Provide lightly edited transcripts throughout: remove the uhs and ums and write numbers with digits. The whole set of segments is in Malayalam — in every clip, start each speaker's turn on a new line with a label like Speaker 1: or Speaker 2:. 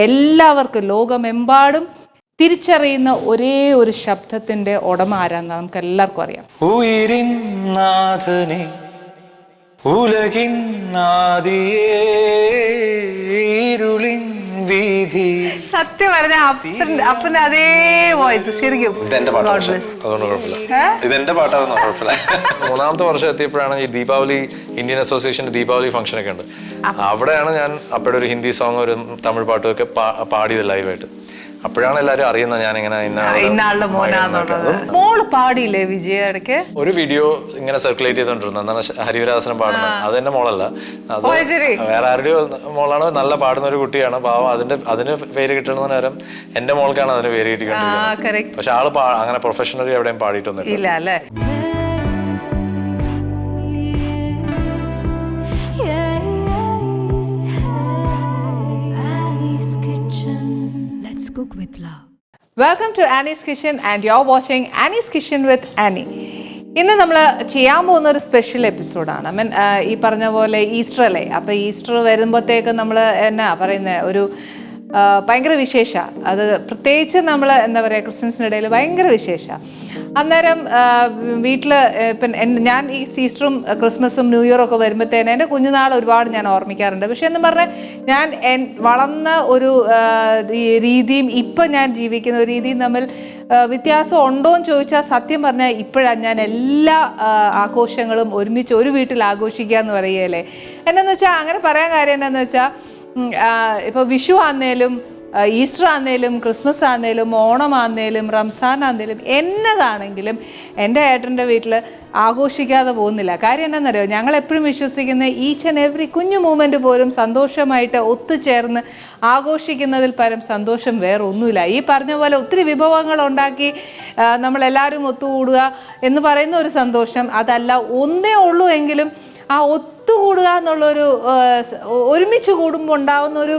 Speaker 1: എല്ലാവർക്കും ലോകമെമ്പാടും തിരിച്ചറിയുന്ന ഒരേ ഒരു ശബ്ദത്തിന്റെ ഉടമ ആരാന്ന് നമുക്ക് എല്ലാവർക്കും അറിയാം.
Speaker 2: ഉയിരിൻ നാഥനെ ഉലകിൻ നാദിയേ ഇരുളിൻ വീതി.
Speaker 1: സത്യം പറഞ്ഞ അപ്പന്റെ അതേ വോയിസ് ശരിക്കും
Speaker 2: ഇതെന്റെ പാട്ടാണ്, അതുകൊണ്ട് കുഴപ്പമില്ല. ഇതെന്റെ പാട്ടാണെന്ന് കുഴപ്പമില്ല. 3ാമത്തെ വർഷം എത്തിയപ്പോഴാണ് ഈ ദീപാവലി ഇന്ത്യൻ അസോസിയേഷന്റെ ദീപാവലി ഫംഗ്ഷൻ ഒക്കെ ഉണ്ട്. അവിടെയാണ് ഞാൻ അപ്പോഴൊരു ഒരു ഹിന്ദി സോങ് ഒരു തമിഴ് പാട്ടും ഒക്കെ പാടിയത് ലൈവായിട്ട്. അപ്പോഴാണ് എല്ലാവരും അറിയുന്നത് ഞാൻ ഇങ്ങനെ
Speaker 1: ഇന്നാളുടെ മോനാന്നുള്ളത്. മോള് പാടിയില്ലേ വിജയ ഇടയ്ക്ക്?
Speaker 2: ഒരു വീഡിയോ ഇങ്ങനെ സർക്കുലേറ്റ് ചെയ്തോണ്ടിരുന്നു, എന്താണ് ഹരിവരാസനം പാടുന്നത്. അത് എന്റെ മോളല്ല, അത് വേറെ ആരുടെയോ മോളാണ്. നല്ല പാടുന്ന ഒരു കുട്ടിയാണ്, പാവം. അതിന് പേര് കിട്ടണമെന്ന് നേരം എന്റെ മോൾക്കാണ് അതിന് പേര് കിട്ടിക്കൊണ്ടിരിക്കുന്നത്. പക്ഷെ ആള് അങ്ങനെ പ്രൊഫഷണലി എവിടെയും പാടിയിട്ടൊന്നും
Speaker 1: ഇല്ല അല്ലേ?
Speaker 3: Cook with love.
Speaker 1: Welcome to Annie's Kitchen and you're watching Annie's Kitchen with Annie. ഇന്ന് നമ്മൾ ചെയ്യാൻ പോകുന്ന ഒരു സ്പെഷ്യൽ എപ്പിസോഡാണ്. ഈ പറഞ്ഞ പോലെ ഈസ്റ്റർ അല്ലേ? അപ്പോൾ ഈസ്റ്റർ വരുമ്പോഴത്തേക്ക് നമ്മൾ എന്നാ പറയുന്നത്, ഒരു ഭയങ്കര വിശേഷ. അത് പ്രത്യേകിച്ച് നമ്മൾ എന്താ പറയുക, ക്രിസ്ത്യൻസിൻ്റെ ഇടയിൽ ഭയങ്കര വിശേഷ. അന്നേരം വീട്ടിൽ ഇപ്പം ഞാൻ ഈ ഈസ്റ്ററും ക്രിസ്മസും ന്യൂ ഇയറും ഒക്കെ വരുമ്പോഴത്തേന് എൻ്റെ കുഞ്ഞുനാൾ ഒരുപാട് ഞാൻ ഓർമ്മിക്കാറുണ്ട്. പക്ഷേ എന്ന് പറഞ്ഞാൽ ഞാൻ വളർന്ന ഒരു രീതിയും ഇപ്പം ഞാൻ ജീവിക്കുന്ന ഒരു രീതിയും തമ്മിൽ വ്യത്യാസം ഉണ്ടോ എന്ന് ചോദിച്ചാൽ സത്യം പറഞ്ഞാൽ ഇപ്പോഴാണ് ഞാൻ എല്ലാ ആഘോഷങ്ങളും ഒരുമിച്ച് ഒരു വീട്ടിൽ ആഘോഷിക്കുക എന്ന് പറയുകയല്ലേ. എന്താണെന്ന് വെച്ചാൽ അങ്ങനെ പറയാൻ കാര്യം എന്താണെന്ന് വെച്ചാൽ, ഇപ്പോൾ വിഷു ആന്നേലും ഈസ്റ്റർ ആന്നേലും ക്രിസ്മസ് ആന്നേലും ഓണം ആന്നേലും റംസാൻ ആന്നേലും എന്നതാണെങ്കിലും എൻ്റെ ഏട്ടൻ്റെ വീട്ടിൽ ആഘോഷിക്കാതെ പോകുന്നില്ല. കാര്യം എന്താണെന്നറിയോ, ഞങ്ങളെപ്പോഴും വിശ്വസിക്കുന്ന ഈച്ച് ആൻഡ് എവറി കുഞ്ഞു മൂമെൻറ്റ് പോലും സന്തോഷമായിട്ട് ഒത്തുചേർന്ന് ആഘോഷിക്കുന്നതിൽ പരം സന്തോഷം വേറെ ഒന്നുമില്ല. ഈ പറഞ്ഞ പോലെ ഒത്തിരി വിഭവങ്ങൾ ഉണ്ടാക്കി നമ്മളെല്ലാവരും ഒത്തുകൂടുക എന്ന് പറയുന്ന ഒരു സന്തോഷം അതല്ല, ഒന്നേ ഉള്ളൂ എങ്കിലും ആ ഒത്തുകൂടുക എന്നുള്ളൊരു ഒരുമിച്ച് കൂടുമ്പോൾ ഉണ്ടാകുന്ന ഒരു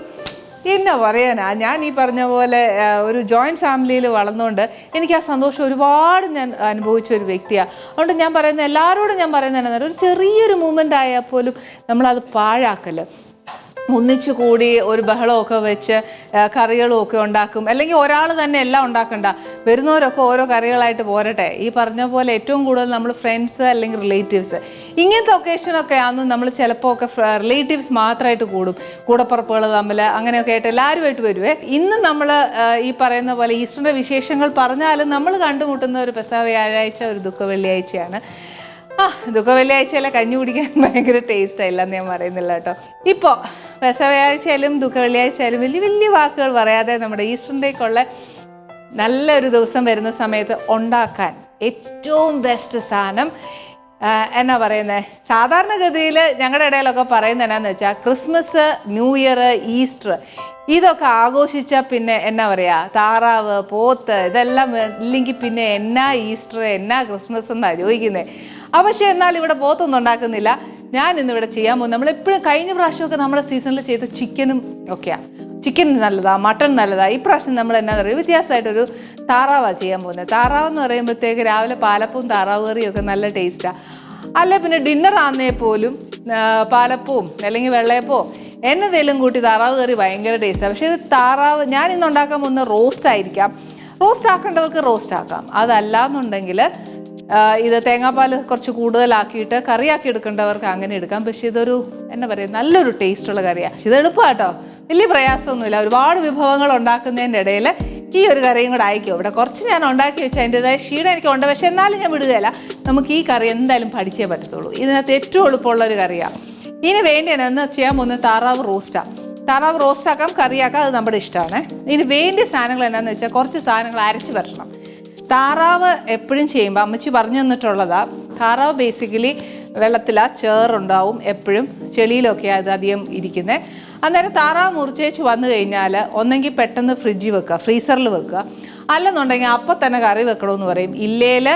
Speaker 1: എന്നാ പറയാനാ. ഞാൻ ഈ പറഞ്ഞ പോലെ ഒരു ജോയിൻറ്റ് ഫാമിലിയിൽ വളർന്നുകൊണ്ട് എനിക്ക് ആ സന്തോഷം ഒരുപാട് ഞാൻ അനുഭവിച്ച ഒരു വ്യക്തിയാണ്. അതുകൊണ്ട് ഞാൻ പറയുന്നത് എല്ലാവരോടും ഞാൻ പറയുന്നത് ഒരു ചെറിയൊരു മൂമെൻ്റ് ആയാൽ പോലും നമ്മളത് പാഴാക്കല്. ഒന്നിച്ചു കൂടി ഒരു ബഹളമൊക്കെ വെച്ച് കറികളും ഒക്കെ ഉണ്ടാക്കും. അല്ലെങ്കിൽ ഒരാൾ തന്നെ എല്ലാം ഉണ്ടാക്കണ്ട, വരുന്നവരൊക്കെ ഓരോ കറികളായിട്ട് പോരട്ടെ. ഈ പറഞ്ഞ പോലെ ഏറ്റവും കൂടുതൽ നമ്മൾ ഫ്രണ്ട്സ് അല്ലെങ്കിൽ റിലേറ്റീവ്സ് ഇങ്ങനത്തെ ഒക്കേഷനൊക്കെ ആണെന്ന് നമ്മൾ ചിലപ്പോൾ ഒക്കെ റിലേറ്റീവ്സ് മാത്രമായിട്ട് കൂടും, കൂടപ്പുറപ്പുകൾ തമ്മിൽ അങ്ങനെയൊക്കെ ആയിട്ട് എല്ലാവരുമായിട്ട് വരുവേ. ഇന്ന് നമ്മൾ ഈ പറയുന്ന പോലെ ഈസ്റ്ററിൻ്റെ വിശേഷങ്ങൾ പറഞ്ഞാലും നമ്മൾ കണ്ടുമുട്ടുന്ന ഒരു പെസഹ വ്യാഴാഴ്ച, ഒരു ദുഃഖ വെള്ളിയാഴ്ചയാണ്. ദുഃഖ വെള്ളിയാഴ്ചയിലെ കഞ്ഞി കുടിക്കാൻ ഭയങ്കര ടേസ്റ്റായില്ലെന്ന് ഞാൻ പറയുന്നില്ല കേട്ടോ. ഇപ്പോൾ പെസഹ വ്യാഴ്ചയായാലും ദുഃഖ വെള്ളിയാഴ്ചയായാലും വലിയ വലിയ വാക്കുകൾ പറയാതെ നമ്മുടെ ഈസ്റ്ററിൻ്റെക്കുള്ള നല്ലൊരു ദിവസം വരുന്ന സമയത്ത് ഉണ്ടാക്കാൻ ഏറ്റവും ബെസ്റ്റ് സാധനം എന്നാ പറയുന്നത്, സാധാരണഗതിയിൽ ഞങ്ങളുടെ ഇടയിലൊക്കെ പറയുന്നത് എന്നാന്ന് വെച്ചാൽ ക്രിസ്മസ്, ന്യൂ ഇയർ, ഈസ്റ്റർ ഇതൊക്കെ ആഘോഷിച്ചാൽ പിന്നെ എന്നാ പറയുക, താറാവ്, പോത്ത് ഇതെല്ലാം ഇല്ലെങ്കിൽ പിന്നെ എന്നാ ഈസ്റ്റർ എന്നാ ക്രിസ്മസ് എന്നാണ് ചോദിക്കുന്നത്. പക്ഷേ എന്നാൽ ഇവിടെ പോത്തൊന്നും ഉണ്ടാക്കുന്നില്ല. ഞാൻ ഇന്നിവിടെ ചെയ്യാൻ പോകുന്നത്, നമ്മളെപ്പോഴും കഴിഞ്ഞ പ്രാവശ്യമൊക്കെ നമ്മുടെ സീസണിൽ ചെയ്ത ചിക്കനും ഒക്കെയാണ്. ചിക്കൻ നല്ലതാണ്, മട്ടൺ നല്ലതാണ്. ഇപ്രാവശ്യം നമ്മൾ എന്നാ പറയുക, വ്യത്യാസമായിട്ടൊരു താറാവാണ് ചെയ്യാൻ പോകുന്നത്. താറാവെന്ന് പറയുമ്പോഴത്തേക്ക് രാവിലെ പാലപ്പവും താറാവ് കറിയും ഒക്കെ നല്ല ടേസ്റ്റാണ്. അല്ല പിന്നെ ഡിന്നർ ആന്നേ പോലും പാലപ്പവും അല്ലെങ്കിൽ വെള്ളയപ്പോ എന്നതേലും കൂട്ടി താറാവ് കറി ഭയങ്കര ടേസ്റ്റാണ്. പക്ഷേ ഇത് താറാവ് ഞാൻ ഇന്ന് ഉണ്ടാക്കാൻ പോകുന്ന റോസ്റ്റ് ആയിരിക്കാം. റോസ്റ്റ് ആക്കേണ്ടവർക്ക് റോസ്റ്റ് ആക്കാം. അതല്ല എന്നുണ്ടെങ്കിൽ ഇത് തേങ്ങാപ്പാൽ കുറച്ച് കൂടുതലാക്കിയിട്ട് കറിയാക്കി എടുക്കേണ്ടവർക്ക് അങ്ങനെ എടുക്കാം. പക്ഷേ ഇതൊരു എന്നാ പറയുക, നല്ലൊരു ടേസ്റ്റുള്ള കറിയാണ്. ഇത് എളുപ്പമാട്ടോ, വലിയ പ്രയാസമൊന്നുമില്ല. ഒരുപാട് വിഭവങ്ങൾ ഉണ്ടാക്കുന്നതിൻ്റെ ഇടയിൽ ഈ ഒരു കറിയും കൂടെ ആയിക്കോ. ഇവിടെ കുറച്ച് ഞാൻ ഉണ്ടാക്കി വെച്ചാൽ അതിൻ്റെതായ ക്ഷീണം എനിക്കുണ്ട്. പക്ഷെ എന്നാലും ഞാൻ വിടുകയില്ല. നമുക്ക് ഈ കറി എന്തായാലും പഠിച്ചേ പറ്റത്തുള്ളൂ. ഇതിനകത്ത് ഏറ്റവും എളുപ്പമുള്ള ഒരു കറിയാണ്. ഇതിന് വേണ്ടി എന്ന് ചെയ്യാൻ പോകുന്നത് താറാവ് റോസ്റ്റാണ്. താറാവ് റോസ്റ്റാക്കാം, കറിയാക്കാം, അത് നമ്മുടെ ഇഷ്ടമാണ്. ഇതിന് വേണ്ടിയ സാധനങ്ങൾ എന്നാന്ന് വെച്ചാൽ കുറച്ച് സാധനങ്ങൾ അരച്ച് വരണം. താറാവ് എപ്പോഴും ചെയ്യുമ്പോൾ അമ്മച്ചി പറഞ്ഞു തന്നിട്ടുള്ളതാ, താറാവ് ബേസിക്കലി വെള്ളത്തിലാണ്, ചേറുണ്ടാവും എപ്പോഴും, ചെളിയിലൊക്കെയാണ് അത് അധികം ഇരിക്കുന്നത്. അന്നേരം താറാവ് മുറിച്ചേച്ച് വന്നു കഴിഞ്ഞാൽ ഒന്നെങ്കിൽ പെട്ടെന്ന് ഫ്രിഡ്ജിൽ വെക്കുക, ഫ്രീസറിൽ വെക്കുക. അല്ലെന്നുണ്ടെങ്കിൽ അപ്പം തന്നെ കറി വെക്കണമെന്ന് പറയും. ഇല്ലേൽ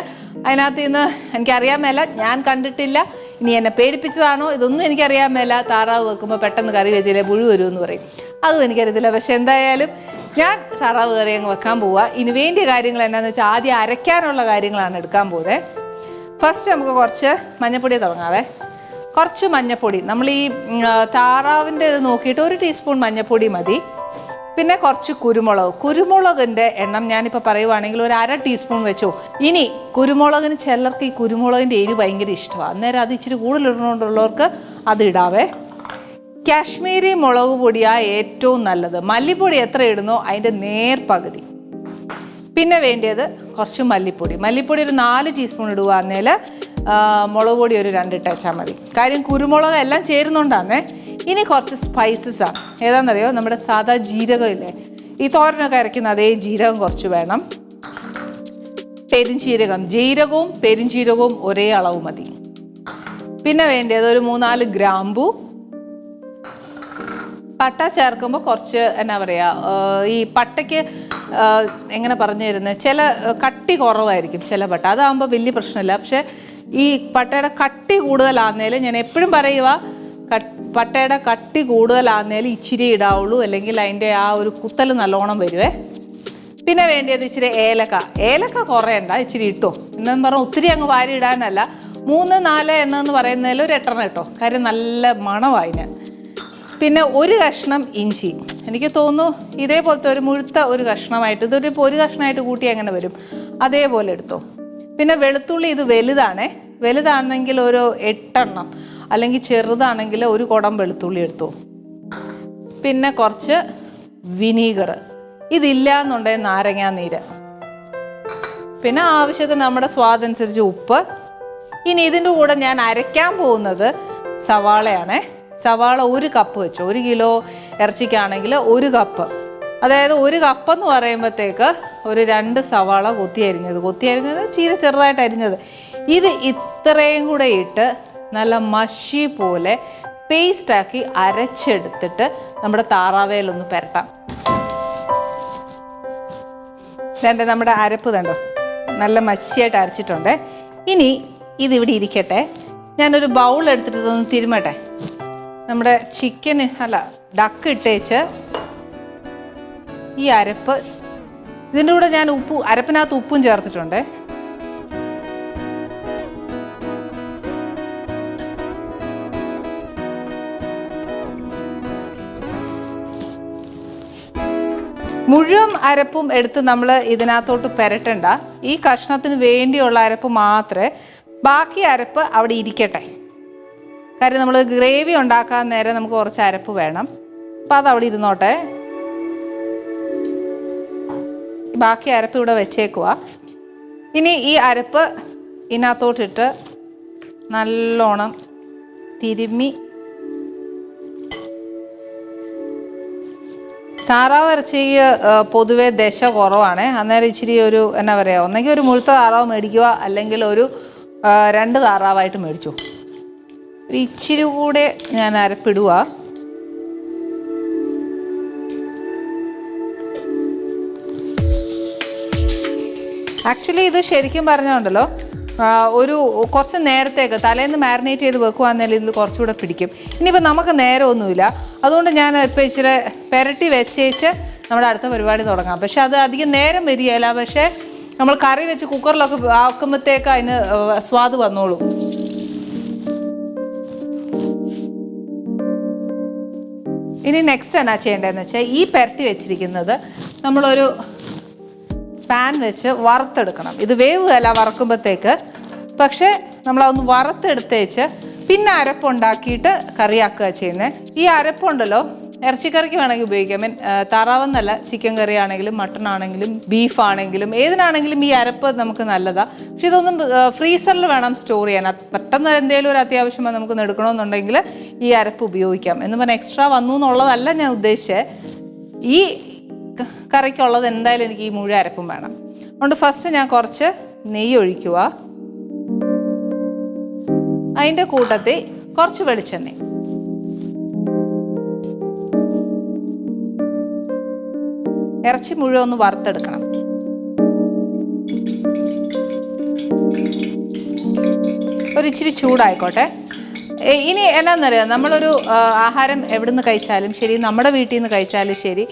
Speaker 1: അതിനകത്ത് നിന്ന് എനിക്കറിയാൻ മേല, ഞാൻ കണ്ടിട്ടില്ല, ഇനി എന്നെ പേടിപ്പിച്ചതാണോ ഇതൊന്നും എനിക്കറിയാൻ മേല. താറാവ് വെക്കുമ്പോൾ പെട്ടെന്ന് കറി വെച്ചില്ലേ പുഴു വരുമെന്ന് പറയും. അതും എനിക്കറിയത്തില്ല. പക്ഷെ എന്തായാലും ഞാൻ താറാവ് കറി അങ്ങ് വെക്കാൻ പോവുക. ഇതിന് വേണ്ടിയ കാര്യങ്ങൾ എന്താണെന്ന് വെച്ചാൽ ആദ്യം അരയ്ക്കാനുള്ള കാര്യങ്ങളാണ് എടുക്കാൻ പോകുന്നത്. ഫസ്റ്റ് നമുക്ക് കുറച്ച് മഞ്ഞൾപ്പൊടി തുടങ്ങാവേ. കുറച്ച് മഞ്ഞൾപ്പൊടി, നമ്മൾ ഈ താറാവിൻ്റെ ഇത് നോക്കിയിട്ട് 1 ടീസ്പൂൺ മഞ്ഞൾപ്പൊടി മതി. പിന്നെ കുറച്ച് കുരുമുളകിൻ്റെ എണ്ണം ഞാനിപ്പോൾ പറയുവാണെങ്കിൽ ഒരു 1/2 ടീസ്പൂൺ വെച്ചോ. ഇനി കുരുമുളകിന് ചിലർക്ക് ഈ കുരുമുളകിൻ്റെ എരിവ് ഭയങ്കര ഇഷ്ടമാണ്, അന്നേരം അത് ഇച്ചിരി കൂടുതലിടുന്നുള്ളവർക്ക് അത് ഇടാവേ. കാശ്മീരി മുളക് പൊടിയാണ് ഏറ്റവും നല്ലത്. മല്ലിപ്പൊടി എത്ര ഇടുന്നോ അതിൻ്റെ നേർപകുതി. പിന്നെ വേണ്ടിയത് കുറച്ച് മല്ലിപ്പൊടി ഒരു 4 ടീസ്പൂൺ ഇടുകയാണെങ്കിൽ മുളക് പൊടി ഒരു 2 ഇട്ടാൽ മതി. കാര്യം കുരുമുളക് എല്ലാം ചേരുന്നുണ്ടാന്നേ. ഇനി കുറച്ച് സ്പൈസസാണ്. ഏതാണെന്നറിയോ, നമ്മുടെ സാധാ ജീരകം ഇല്ലേ, ഈ തോരനൊക്കെ അരയ്ക്കുന്ന അതേ ജീരകം കുറച്ച് വേണം. ജീരകവും പെരിഞ്ചീരകവും ഒരേ അളവ് മതി. പിന്നെ വേണ്ടത് ഒരു 3-4 ഗ്രാമ്പു. പട്ട ചേർക്കുമ്പോൾ കുറച്ച് എന്നാ പറയുക, ഈ പട്ടയ്ക്ക് എങ്ങനെ പറഞ്ഞു തരുന്നത്, ചില കട്ടി കുറവായിരിക്കും ചില പട്ട, അതാകുമ്പോൾ വലിയ പ്രശ്നമില്ല. പക്ഷെ ഈ പട്ടയുടെ കട്ടി കൂടുതലാന്നേൽ, ഞാൻ എപ്പോഴും പറയുക, പട്ടയുടെ കട്ടി കൂടുതലാന്നേൽ ഇച്ചിരി ഇടാവുള്ളൂ, അല്ലെങ്കിൽ അതിൻ്റെ ആ ഒരു കുത്തൽ നല്ലോണം വരുവേ. പിന്നെ വേണ്ടിയത് ഇച്ചിരി ഏലക്ക കുറയണ്ട, ഇച്ചിരി ഇട്ടോ. എന്നു പറഞ്ഞാൽ ഒത്തിരി അങ്ങ് വാരി ഇടാനല്ല, 3-4 എണ്ണമെന്ന് പറയുന്നതിൽ ഒരു 8 ഇട്ടോ, കാര്യം നല്ല മണമായിന്. പിന്നെ ഒരു കഷ്ണം ഇഞ്ചി, എനിക്ക് തോന്നുന്നു ഇതേപോലത്തെ ഒരു മുഴുത്ത ഒരു കഷ്ണമായിട്ട്, ഇതൊരു ഒരു കഷ്ണമായിട്ട് കൂട്ടി അങ്ങനെ വരും, അതേപോലെ എടുത്തോ. പിന്നെ വെളുത്തുള്ളി, ഇത് വലുതാണെങ്കിൽ ഒരു 8 എണ്ണം, അല്ലെങ്കിൽ ചെറുതാണെങ്കിൽ ഒരു കുടം വെളുത്തുള്ളി എടുത്തോ. പിന്നെ കുറച്ച് വിനീഗർ, ഇതില്ല എന്നുണ്ടെങ്കിൽ നാരങ്ങാനീര്. പിന്നെ ആവശ്യത്തിന് നമ്മുടെ സ്വാദനുസരിച്ച് ഉപ്പ്. ഇനി ഇതിൻ്റെ കൂടെ ഞാൻ അരയ്ക്കാൻ പോകുന്നത് സവാളയാണേ. സവാള 1 കപ്പ് വെച്ചു. 1 കിലോ ഇറച്ചിക്കാണെങ്കിൽ 1 കപ്പ്, അതായത് 1 കപ്പ് എന്ന് പറയുമ്പോഴത്തേക്ക് ഒരു 2 സവാള കൊത്തി അരിഞ്ഞത് ചീര ചെറുതായിട്ട് അരിഞ്ഞത്. ഇത് ഇത്രയും കൂടെ ഇട്ട് നല്ല മഷി പോലെ പേസ്റ്റാക്കി അരച്ചെടുത്തിട്ട് നമ്മുടെ താറാവേലൊന്ന് പുരട്ടാം. നമ്മുടെ അരപ്പ് കണ്ടോ, നല്ല മഷിയായിട്ട് അരച്ചിട്ടുണ്ട്. ഇനി ഇതിവിടെ ഇരിക്കട്ടെ, ഞാനൊരു ബൗൾ എടുത്തിട്ട് ഇതൊന്ന് തിരുമട്ടെ. നമ്മുടെ ഡക്ക് ഇട്ടേച്ച് ഈ അരപ്പ്, ഇതിൻ്റെ കൂടെ ഞാൻ അരപ്പിനകത്ത് ഉപ്പും ചേർത്തിട്ടുണ്ട്. മുഴുവൻ അരപ്പും എടുത്ത് നമ്മൾ ഇതിനകത്തോട്ട് പുരട്ടണ്ട, ഈ കഷ്ണത്തിന് വേണ്ടിയുള്ള അരപ്പ് മാത്രമേ, ബാക്കി അരപ്പ് അവിടെ ഇരിക്കട്ടെ. കാര്യം നമ്മൾ ഗ്രേവി ഉണ്ടാക്കാൻ നേരം നമുക്ക് കുറച്ച് അരപ്പ് വേണം, അപ്പം അതവിടെ ഇരുന്നോട്ടെ. ബാക്കി അരപ്പ് ഇവിടെ വെച്ചേക്കുക. ഇനി ഈ അരപ്പ് ഇതിനകത്തോട്ടിട്ട് നല്ലോണം തിരുമ്മി, താറാവ് ഇറച്ചിക്ക് പൊതുവെ ദശ കുറവാണ്, അന്നേരം ഇച്ചിരി ഒരു എന്നാ പറയുക, ഒന്നെങ്കിൽ ഒരു മുഴുത്ത താറാവ് മേടിക്കുക, അല്ലെങ്കിൽ ഒരു 2 താറാവായിട്ട് മേടിച്ചു. ഒരു ഇച്ചിരി കൂടെ ഞാൻ അരപ്പിടുക. ആക്ച്വലി ഇത് ശരിക്കും പറഞ്ഞുണ്ടല്ലോ, ഒരു കുറച്ച് നേരത്തേക്ക് തലേന്ന് മാരിനേറ്റ് ചെയ്ത് വെക്കുകയാണെങ്കിൽ ഇതിൽ കുറച്ചുകൂടെ പിടിക്കും. ഇനിയിപ്പോൾ നമുക്ക് നേരമൊന്നുമില്ല, അതുകൊണ്ട് ഞാൻ ഇപ്പോൾ ഇച്ചിരി പുരട്ടി വെച്ചേച്ച് നമ്മുടെ അടുത്ത പരിപാടി തുടങ്ങാം. പക്ഷെ അത് അധികം നേരം വരികയില്ല, പക്ഷേ നമ്മൾ കറി വെച്ച് കുക്കറിലൊക്കെ ആക്കുമ്പോഴത്തേക്ക് അതിന് സ്വാദ് വന്നോളൂ. ഇനി നെക്സ്റ്റ് എന്നാ ചെയ്യേണ്ടതെന്ന് വെച്ചാൽ, ഈ പുരട്ടി വെച്ചിരിക്കുന്നത് നമ്മളൊരു പാൻ വെച്ച് വറുത്തെടുക്കണം. ഇത് വേവുകയല്ല വറക്കുമ്പോഴത്തേക്ക്, പക്ഷേ നമ്മളതൊന്ന് വറുത്തെടുത്തേച്ച് പിന്നെ അരപ്പുണ്ടാക്കിയിട്ട് കറിയാക്കുക ചെയ്യുന്നത്. ഈ അരപ്പുണ്ടല്ലോ, ഇറച്ചിക്കറിക്ക് വേണമെങ്കിൽ ഉപയോഗിക്കാം. താറാവെന്നല്ല, ചിക്കൻ കറി ആണെങ്കിലും മട്ടൺ ആണെങ്കിലും ബീഫ് ആണെങ്കിലും ഏതിനാണെങ്കിലും ഈ അരപ്പ് നമുക്ക് നല്ലതാണ്. പക്ഷെ ഇതൊന്നും ഫ്രീസറിൽ വേണം സ്റ്റോർ ചെയ്യാൻ. പെട്ടെന്ന് എന്തെങ്കിലും ഒരു അത്യാവശ്യം നമുക്ക് എടുക്കണമെന്നുണ്ടെങ്കിൽ ഈ അരപ്പ് ഉപയോഗിക്കാം. എന്ന് പറഞ്ഞാൽ എക്സ്ട്രാ വന്നു എന്നുള്ളതല്ല ഞാൻ ഉദ്ദേശിച്ചത്. ഈ കറിക്കുള്ളത് എന്തായാലും എനിക്ക് ഈ മുഴുവൻ അരപ്പും വേണം. അതുകൊണ്ട് ഫസ്റ്റ് ഞാൻ കുറച്ച് നെയ്യ് ഒഴിക്കുക, അതിൻ്റെ കൂട്ടത്തിൽ കുറച്ച് വെളിച്ചെണ്ണ. ഇറച്ചി മുഴുവൻ ഒന്ന് വറുത്തെടുക്കണം. ഒരിച്ചിരി ചൂടായിക്കോട്ടെ. ഇനി എന്നാന്നറിയാം, നമ്മളൊരു ആഹാരം എവിടെ നിന്ന് കഴിച്ചാലും ശരി, നമ്മുടെ വീട്ടിൽ നിന്ന് കഴിച്ചാലും ശരി,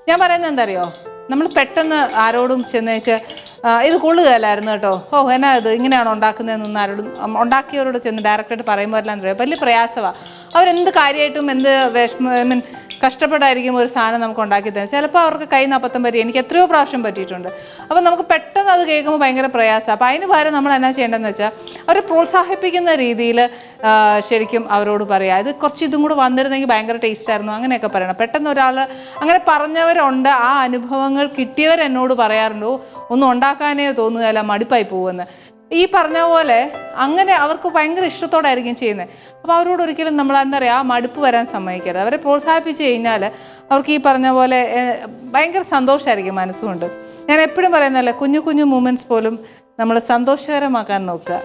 Speaker 1: ഞാൻ പറയുന്നത് എന്താ അറിയോ, നമ്മൾ പെട്ടെന്ന് ആരോടും ചെന്നേച്ച് ഇത് കൊള്ളുകയല്ലായിരുന്നു കേട്ടോ, എന്നാ ഇത് ഇങ്ങനെയാണോ ഉണ്ടാക്കുന്നതെന്നൊന്നും ആരോടും, ഉണ്ടാക്കിയവരോട് ചെന്ന് ഡയറക്റ്റായിട്ട് പറയുമ്പോൾ എല്ലാം അറിയാം വലിയ പ്രയാസമാണ്. അവരെന്ത് കാര്യമായിട്ടും എന്ത് കഷ്ടപ്പെട്ടായിരിക്കും ഒരു സാധനം നമുക്ക് ഉണ്ടാക്കി തരുന്നത്. ചിലപ്പോൾ അവർക്ക് കയ്യിൽ നിന്ന് അബദ്ധം പറ്റി, എനിക്ക് എത്രയോ പ്രാവശ്യം പറ്റിയിട്ടുണ്ട്. അപ്പോൾ നമുക്ക് പെട്ടെന്ന് അത് കേൾക്കുമ്പോൾ ഭയങ്കര പ്രയാസമാണ്. അപ്പോൾ അതിന് പകരം നമ്മൾ എന്നാ ചെയ്യേണ്ടതെന്ന് വെച്ചാൽ അവരെ പ്രോത്സാഹിപ്പിക്കുന്ന രീതിയിൽ ശരിക്കും അവരോട് പറയാം, ഇത് കുറച്ച് ഇതും കൂടെ വന്നിരുന്നെങ്കിൽ ഭയങ്കര ടേസ്റ്റായിരുന്നു, അങ്ങനെയൊക്കെ പറയണം. പെട്ടെന്ന് ഒരാൾ അങ്ങനെ പറഞ്ഞവരുണ്ട്, ആ അനുഭവങ്ങൾ കിട്ടിയവരെന്നോട് പറയാറുണ്ട്, ഒന്നും ഉണ്ടാക്കാനേ തോന്നുകയില്ല, മടുപ്പായി പോകുമെന്ന്. ഈ പറഞ്ഞ പോലെ അങ്ങനെ അവർക്ക് ഭയങ്കര ഇഷ്ടത്തോടെ ആയിരിക്കും ചെയ്യുന്നത്. അപ്പോൾ അവരോട് ഒരിക്കലും നമ്മൾ എന്താ പറയുക, ആ മടുപ്പ് വരാൻ സമ്മതിക്കരുത്. അവരെ പ്രോത്സാഹിപ്പിച്ച് കഴിഞ്ഞാൽ അവർക്ക് ഈ പറഞ്ഞ പോലെ ഭയങ്കര സന്തോഷമായിരിക്കും മനസ്സുകൊണ്ട്. ഞാൻ എപ്പോഴും പറയുന്നതല്ലേ, കുഞ്ഞു കുഞ്ഞു മൂമെൻറ്റ്സ് പോലും നമ്മൾ സന്തോഷകരമാക്കാൻ നോക്കുക.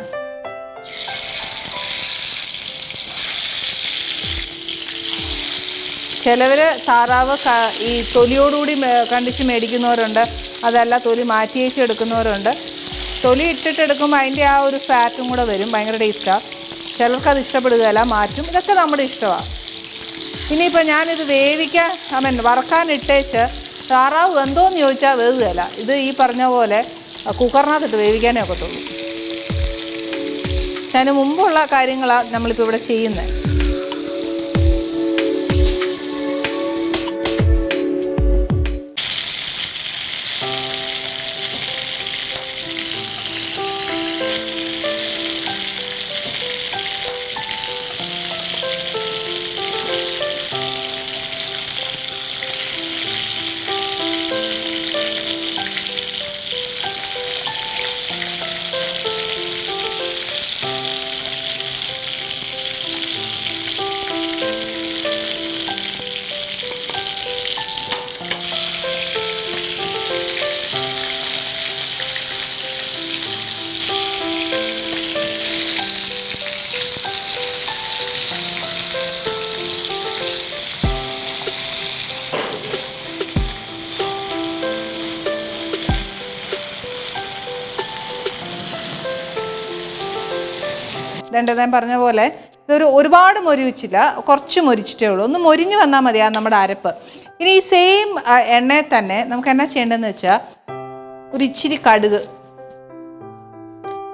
Speaker 1: ചിലവർ താറാവ് ഈ തൊലിയോടുകൂടി കണ്ടിച്ച് മേടിക്കുന്നവരുണ്ട്, അതല്ല തൊലി മാറ്റിയേച്ച് എടുക്കുന്നവരുണ്ട്. തൊലി ഇട്ടിട്ടെടുക്കുമ്പോൾ അതിൻ്റെ ആ ഒരു ഫാറ്റും കൂടെ വരും, ഭയങ്കര ടേസ്റ്റാണ്. ചിലർക്കത് ഇഷ്ടപ്പെടുകയില്ല, മാറ്റും. ഇതൊക്കെ നമ്മുടെ ഇഷ്ടമാണ്. ഇനിയിപ്പോൾ ഞാനിത് വറക്കാൻ ഇട്ടേച്ച് താറാവ് വെന്തോന്ന് ചോദിച്ചാൽ വേവുകയില്ല. ഇത് ഈ പറഞ്ഞ പോലെ കുക്കറിനകത്തിട്ട് വേവിക്കാനേ ഒക്കത്തുള്ളൂ. പക്ഷെ അതിന് മുമ്പുള്ള കാര്യങ്ങളാണ് നമ്മളിപ്പോൾ ഇവിടെ ചെയ്യുന്നത്. ഞാൻ പറഞ്ഞ പോലെ ഇതൊരു ഒരുപാട് മൊരിച്ചില്ല, കുറച്ച് മൊരിച്ചിട്ടേ ഉള്ളൂ. ഒന്ന് മൊരിഞ്ഞ് വന്നാൽ മതിയാ നമ്മുടെ അരപ്പ്. ഇനി ഈ സെയിം എണ്ണയിൽ തന്നെ നമുക്ക് എന്നാ ചെയ്യേണ്ടതെന്ന് വെച്ചാൽ ഒരു ഇച്ചിരി കടുക്,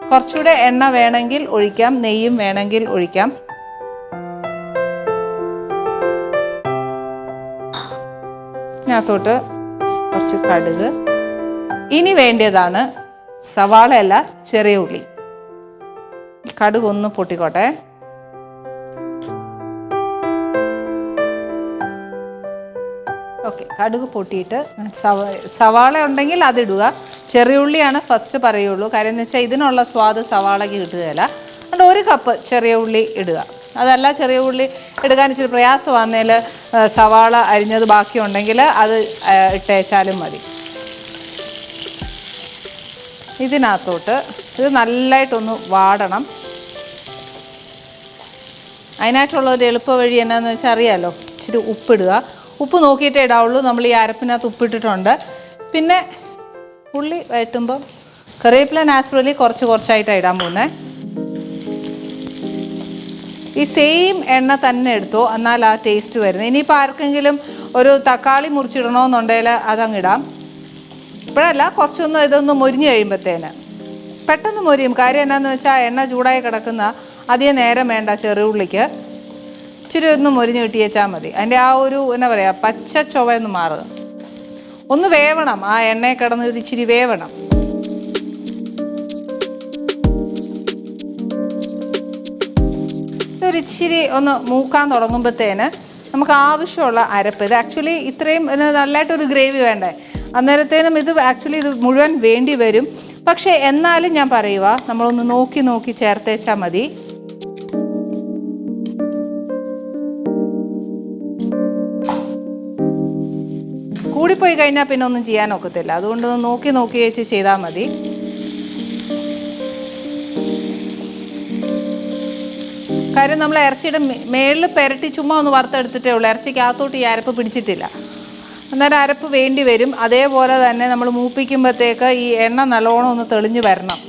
Speaker 1: കുറച്ചുകൂടെ എണ്ണ വേണമെങ്കിൽ ഒഴിക്കാം, നെയ്യും വേണമെങ്കിൽ ഒഴിക്കാം. ഇതിനകത്തോട്ട് കുറച്ച് കടുക്. ഇനി വേണ്ടതാണ് സവാളയല്ല, ചെറിയ ഉള്ളി. കടുക് ഒന്ന് പൊട്ടിക്കോട്ടെ. ഓക്കെ, കടുക് പൊട്ടിയിട്ട് സവാള ഉണ്ടെങ്കിൽ അതിടുക. ചെറിയ ഉള്ളിയാണ് ഫസ്റ്റ് പറയുള്ളൂ. കാര്യം എന്ന് വെച്ചാൽ ഇതിനുള്ള സ്വാദ് സവാളയ്ക്ക് കിട്ടുകയില്ല. അതുകൊണ്ട് 1 കപ്പ് ചെറിയ ഉള്ളി ഇടുക. അതല്ല ചെറിയ ഉള്ളി എടുക്കാൻ ഇച്ചിരി പ്രയാസം വന്നതിൽ സവാള അരിഞ്ഞത് ബാക്കിയുണ്ടെങ്കിൽ അത് ഇട്ടേച്ചാലും മതി. ഇതിനകത്തോട്ട് ഇത് നല്ലതായിട്ടൊന്ന് വാടണം. അതിനായിട്ടുള്ള ഒരു എളുപ്പ വഴി എന്നാന്ന് വെച്ചാൽ അറിയാമല്ലോ, ഇച്ചിരി ഉപ്പിടുക. ഉപ്പ് നോക്കിയിട്ടേ ഇടാവുള്ളൂ. നമ്മൾ ഈ അരപ്പിനകത്ത് ഉപ്പിട്ടിട്ടുണ്ട്. പിന്നെ ഉള്ളി വഴറ്റുമ്പം കറിവേപ്പില നാച്ചുറലി കുറച്ചായിട്ടാണ് ഇടാൻ പോകുന്നത്. ഈ സെയിം എണ്ണ തന്നെ എടുത്തോ, എന്നാൽ ആ ടേസ്റ്റ് വരുന്നത്. ഇനിയിപ്പോൾ ആർക്കെങ്കിലും ഒരു തക്കാളി മുറിച്ചിടണമെന്നുണ്ടെങ്കിൽ അതങ്ങ് ഇടാം. ഇപ്പോഴല്ല, കുറച്ചൊന്ന് ഇതൊന്ന് മൊരിഞ്ഞ് കഴിയുമ്പോഴത്തേന് പെട്ടെന്ന് മൊരിയും. കാര്യം എന്നാന്ന് വെച്ചാൽ എണ്ണ ചൂടായി കിടക്കുന്ന അധികം നേരം വേണ്ട. ചെറുള്ളിക്ക് ഇച്ചിരി ഒന്ന് മൊരിഞ്ഞ് കിട്ടിയേച്ചാൽ മതി. അതിൻ്റെ ആ ഒരു എന്നാ പറയുക, പച്ച ചുവയൊന്ന് മാറുക, ഒന്ന് വേവണം. ആ എണ്ണയിൽ കിടന്ന് ഇച്ചിരി വേവണം. ഇതൊരിച്ചിരി ഒന്ന് മൂക്കാൻ തുടങ്ങുമ്പോഴത്തേന് നമുക്ക് ആവശ്യമുള്ള അരപ്പ്. ഇത് ആക്ച്വലി ഇത്രയും നല്ലതായിട്ടൊരു ഗ്രേവി വേണ്ടേ, അന്നേരത്തേനും ഇത് ആക്ച്വലി ഇത് മുഴുവൻ വേണ്ടി വരും. പക്ഷേ എന്നാലും ഞാൻ പറയുക, നമ്മളൊന്ന് നോക്കി ചേർത്തേച്ചാൽ മതി. കൂടിപ്പോയി കഴിഞ്ഞാൽ പിന്നെ ഒന്നും ചെയ്യാൻ ഒക്കത്തില്ല. അതുകൊണ്ട് നോക്കി വെച്ച് ചെയ്താൽ മതി. കാര്യം നമ്മൾ ഇറച്ചിയുടെ മേളിൽ പെരട്ടി ചുമ്മാ ഒന്ന് വറുത്തെടുത്തിട്ടേ ഉള്ളൂ. ഇറച്ചിക്കകത്തോട്ട് ഈ അരപ്പ് പിടിച്ചിട്ടില്ല. അന്നേരം അരപ്പ് വേണ്ടി വരും. അതേപോലെ തന്നെ നമ്മൾ മൂപ്പിക്കുമ്പോഴത്തേക്ക് ഈ എണ്ണ നല്ലോണം ഒന്ന് തെളിഞ്ഞു വരണം.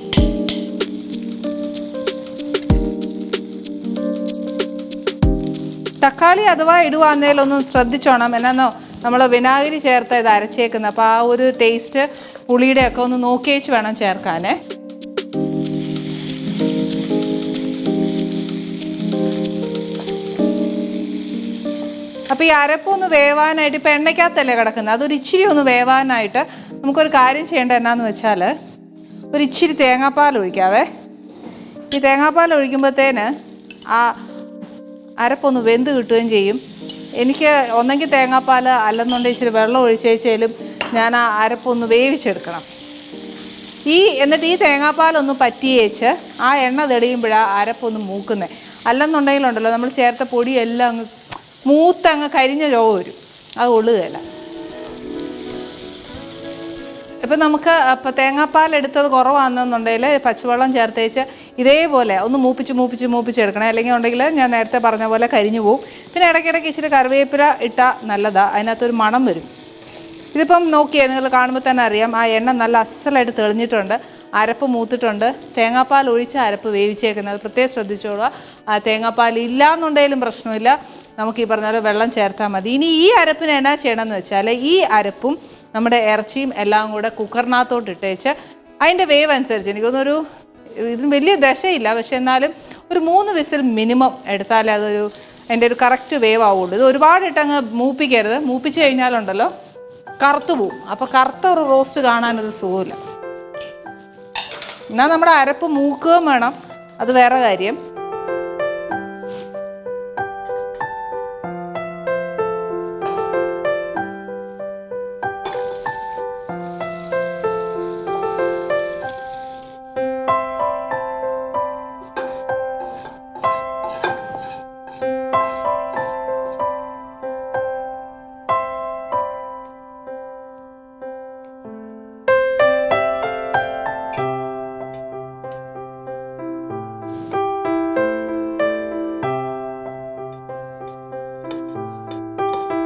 Speaker 1: തക്കാളി അഥവാ ഇടുവാന്നേലൊന്നും ശ്രദ്ധിച്ചോണം. എന്നാന്നോ നമ്മൾ വിനാഗിരി ചേർത്ത് ഇത് അരച്ചേക്കുന്നത്. അപ്പോൾ ആ ഒരു ടേസ്റ്റ് പുളിയുടെ ഒക്കെ ഒന്ന് നോക്കിയേച്ച് വേണം ചേർക്കാനേ. അപ്പോൾ അപ്പോൾ ഈ അരപ്പൊന്ന് വേവാനായിട്ട് ഇപ്പോൾ എണ്ണയ്ക്കകത്തല്ലേ കിടക്കുന്നത്, അതൊരു ഇച്ചിരി ഒന്ന് വേവാനായിട്ട് നമുക്കൊരു കാര്യം ചെയ്യേണ്ടത് എന്നാന്ന് വെച്ചാൽ ഒരു ഇച്ചിരി തേങ്ങാപ്പാൽ ഒഴിക്കാവേ. ഈ തേങ്ങാപ്പാൽ ഒഴിക്കുമ്പോഴത്തേന് ആ അരപ്പൊന്ന് വെന്ത് കിട്ടുകയും ചെയ്യും. എനിക്ക് ഒന്നെങ്കിൽ തേങ്ങാപ്പാൽ അല്ലെന്നുണ്ടെങ്കിൽ ഇച്ചിരി വെള്ളം ഒഴിച്ചേച്ചാലും ഞാൻ ആ അരപ്പൊന്ന് വേവിച്ചെടുക്കണം. എന്നിട്ട് ഈ തേങ്ങാപ്പാലൊന്ന് പറ്റിയേച്ച് ആ എണ്ണ തെളിയുമ്പോഴാണ് അരപ്പൊന്ന് മൂക്കുന്നത്. അല്ലെന്നുണ്ടെങ്കിലുണ്ടല്ലോ നമ്മൾ ചേർത്ത പൊടിയെല്ലാം അങ്ങ് മൂത്തങ്ങ് കരിഞ്ഞ ചുവ വരും, അത് കൊള്ളുകയില്ല. ഇപ്പം നമുക്ക് ഇപ്പോൾ തേങ്ങാപ്പാൽ എടുത്തത് കുറവാണെന്നുണ്ടെങ്കിൽ പച്ചവെള്ളം ചേർത്തേച്ച് ഇതേപോലെ ഒന്ന് മൂപ്പിച്ചെടുക്കണം. അല്ലെങ്കിൽ ഉണ്ടെങ്കിൽ ഞാൻ നേരത്തെ പറഞ്ഞ പോലെ കരിഞ്ഞു പോവും. പിന്നെ ഇടയ്ക്കിടയ്ക്ക് ഇച്ചിരി കറിവേപ്പില ഇട്ടാൽ നല്ലതാണ്, അതിനകത്തൊരു മണം വരും. ഇതിപ്പം നോക്കിയാൽ നിങ്ങൾ കാണുമ്പോൾ തന്നെ അറിയാം ആ എണ്ണ നല്ല അസലായിട്ട് തെളിഞ്ഞിട്ടുണ്ട്, അരപ്പ് മൂത്തിട്ടുണ്ട്. തേങ്ങാപ്പാൽ ഒഴിച്ച് അരപ്പ് വേവിച്ചേക്കുന്നത് പ്രത്യേകം ശ്രദ്ധിച്ചോളുക. തേങ്ങാപ്പാൽ ഇല്ലയെന്നുണ്ടെങ്കിലും പ്രശ്നമില്ല, നമുക്ക് ഈ പറഞ്ഞ പോലെ വെള്ളം ചേർത്താൽ മതി. ഇനി ഈ അരപ്പിന് എന്നാ ചെയ്യണമെന്ന് വെച്ചാൽ ഈ അരപ്പും നമ്മുടെ ഇറച്ചിയും എല്ലാം കൂടെ കുക്കറിനകത്തോട്ട് ഇട്ടേച്ച് അതിൻ്റെ വേവ് അനുസരിച്ച് എനിക്കൊന്നൊരു ഇതിന് വലിയ ദശയില്ല, പക്ഷെ എന്നാലും ഒരു 3 വിസിൽ മിനിമം എടുത്താലേ അതൊരു അതിൻ്റെ ഒരു കറക്റ്റ് വേവ് ആവുള്ളൂ. ഇത് ഒരുപാട് ഇട്ടങ്ങ് മൂപ്പിക്കരുത്, മൂപ്പിച്ച് കഴിഞ്ഞാലുണ്ടല്ലോ കറുത്തു പോവും. അപ്പോൾ കറുത്ത ഒരു റോസ്റ്റ് കാണാനൊരു സുഖമില്ല. എന്നാൽ നമ്മുടെ അരപ്പ് മൂക്കുകയും വേണം, അത് വേറെ കാര്യം.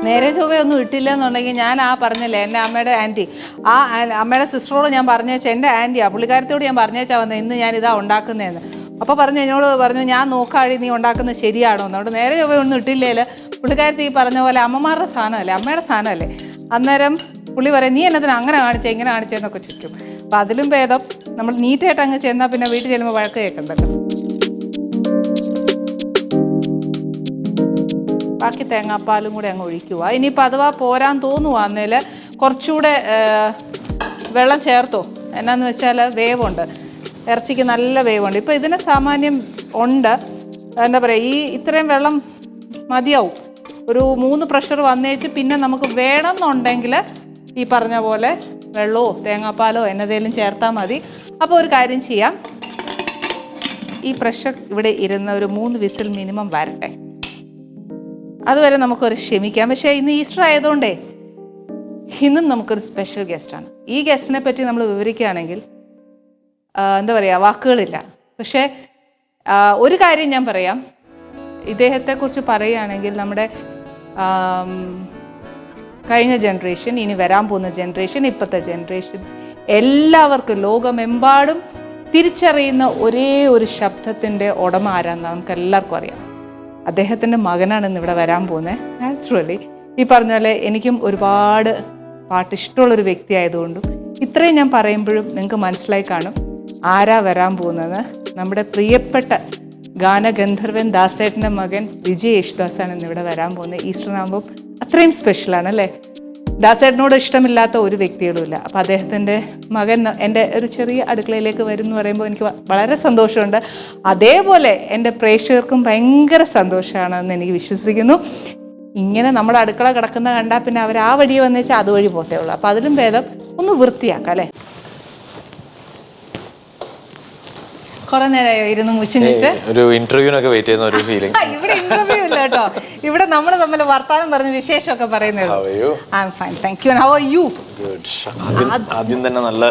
Speaker 1: നേരെ ചൊവ്വയൊന്നും ഇട്ടില്ല എന്നുണ്ടെങ്കിൽ ഞാൻ പറഞ്ഞില്ലേ എൻ്റെ അമ്മയുടെ ആൻറ്റി, ആ അമ്മയുടെ സിസ്റ്ററോട് ഞാൻ പറഞ്ഞേച്ചാൽ എൻ്റെ ആൻറ്റിയാണ്, പുള്ളിക്കാരത്തോട് ഞാൻ പറഞ്ഞേച്ചാൽ വന്നത് ഇന്ന് ഞാനിതാ ഉണ്ടാക്കുന്നതെന്ന്. അപ്പോൾ എന്നോട് പറഞ്ഞു ഞാൻ നോക്കാടി നീ ഉണ്ടാക്കുന്നത് ശരിയാണോ എന്ന്. അവിടെ നേരെ ചൊവ്വയൊന്നും ഇട്ടില്ലേൽ പുള്ളിക്കാരത്തി ഈ പറഞ്ഞ പോലെ അമ്മമാരുടെ സാധനമല്ലേ, അമ്മയുടെ സാധനമല്ലേ. അന്നേരം പുള്ളി പറയും നീ എന്നതിന് അങ്ങനെ കാണിച്ചേ ഇങ്ങനെ കാണിച്ചേന്നൊക്കെ ചോദിക്കും. അപ്പോൾ അതിലും ഭേദം നമ്മൾ നീറ്റായിട്ട് അങ്ങ് ചെന്നാൽ പിന്നെ വീട്ടിൽ ചെല്ലുമ്പോൾ വഴക്ക് കേൾക്കണ്ടല്ലോ. ബാക്കി തേങ്ങാപ്പാലും കൂടെ അങ്ങ് ഒഴിക്കുക. ഇനിയിപ്പോൾ അഥവാ പോരാൻ തോന്നുവാന്നേൽ കുറച്ചുകൂടെ വെള്ളം ചേർത്തോ. എന്നാന്ന് വെച്ചാൽ വേവുണ്ട്, ഇറച്ചിക്ക് നല്ല വേവുണ്ട്. ഇപ്പോൾ ഇതിന് സാമാന്യം ഉണ്ട്, എന്താ പറയുക, ഇത്രയും വെള്ളം മതിയാവും. ഒരു 3 പ്രഷർ വന്നേച്ച് പിന്നെ നമുക്ക് വേണമെന്നുണ്ടെങ്കിൽ ഈ പറഞ്ഞ പോലെ വെള്ളമോ തേങ്ങാപ്പാലോ എന്നതേലും ചേർത്താൽ മതി. അപ്പോൾ ഒരു കാര്യം ചെയ്യാം, ഈ പ്രഷർ ഇവിടെ ഇരുന്ന് ഒരു 3 വിസിൽ മിനിമം വരട്ടെ, അതുവരെ നമുക്കൊരു ക്ഷമിക്കാം. പക്ഷേ ഇന്ന് ഈസ്റ്റർ ആയതുകൊണ്ടേ ഇന്നും നമുക്കൊരു സ്പെഷ്യൽ ഗസ്റ്റാണ്. ഈ ഗസ്റ്റിനെ പറ്റി നമ്മൾ വിവരിക്കുകയാണെങ്കിൽ എന്താ പറയുക, വാക്കുകളില്ല. പക്ഷേ ഒരു കാര്യം ഞാൻ പറയാം, ഇദ്ദേഹത്തെക്കുറിച്ച് പറയുകയാണെങ്കിൽ നമ്മുടെ കഴിഞ്ഞ ജനറേഷൻ, ഇനി വരാൻ പോകുന്ന ജനറേഷൻ, ഇപ്പോഴത്തെ ജനറേഷൻ എല്ലാവർക്കും ലോകമെമ്പാടും തിരിച്ചറിയുന്ന ഒരേ ഒരു ശബ്ദത്തിൻ്റെ ഉടമ ആരാന്ന് നമുക്ക് എല്ലാവർക്കും അറിയാം. അദ്ദേഹത്തിൻ്റെ മകനാണ് ഇന്നിവിടെ വരാൻ പോകുന്നത്. നാച്ചുറലി ഈ പറഞ്ഞ പോലെ എനിക്കും ഒരുപാട് പാട്ട് ഇഷ്ടമുള്ളൊരു വ്യക്തി ആയതുകൊണ്ടും ഇത്രയും ഞാൻ പറയുമ്പോഴും നിങ്ങൾക്ക് മനസ്സിലായി കാണും ആരാ വരാൻ പോകുന്നത്. നമ്മുടെ പ്രിയപ്പെട്ട ഗാനഗന്ധർവൻ ദാസേട്ടൻ്റെ മകൻ വിജയ് യേശുദാസാണ് ഇന്നിവിടെ വരാൻ പോകുന്നത്. ഈസ്റ്റർ ആകുമ്പം അത്രയും സ്പെഷ്യലാണ് അല്ലേ. ദാസേട്ടനോട് ഇഷ്ടമില്ലാത്ത ഒരു വ്യക്തികളുമില്ല. അപ്പോൾ അദ്ദേഹത്തിൻ്റെ മകൻ എൻ്റെ ഒരു ചെറിയ അടുക്കളയിലേക്ക് വരും എന്ന് പറയുമ്പോൾ എനിക്ക് വളരെ സന്തോഷമുണ്ട്. അതേപോലെ എൻ്റെ പ്രേക്ഷകർക്കും ഭയങ്കര സന്തോഷമാണെന്ന് എനിക്ക് വിശ്വസിക്കുന്നു. ഇങ്ങനെ നമ്മുടെ അടുക്കള കിടക്കുന്ന കണ്ടാൽ പിന്നെ അവർ ആ വഴി വന്നേച്ചാൽ അതുവഴി പോത്തേ ഉള്ളൂ. അപ്പോൾ അതിലും ഭേദം ഒന്ന് വൃത്തിയാക്കാം അല്ലേ. കുറെ നേരമായോ ഇരുന്ന് മുഷിഞ്ഞിട്ട്?
Speaker 2: ഒരു ഇന്റർവ്യൂവിനൊക്കെ വെയിറ്റ് ചെയ്യുന്ന ഒരു ഫീലിംഗ്.
Speaker 1: ഇവിടെ ഇന്റർവ്യൂ ഇല്ല കേട്ടോ, ഇവിടെ നമ്മൾ തമ്മിൽ വർത്താനം പറഞ്ഞ് വിശേഷമൊക്കെ പറയുന്നത്.
Speaker 2: ആദ്യം തന്നെ നല്ല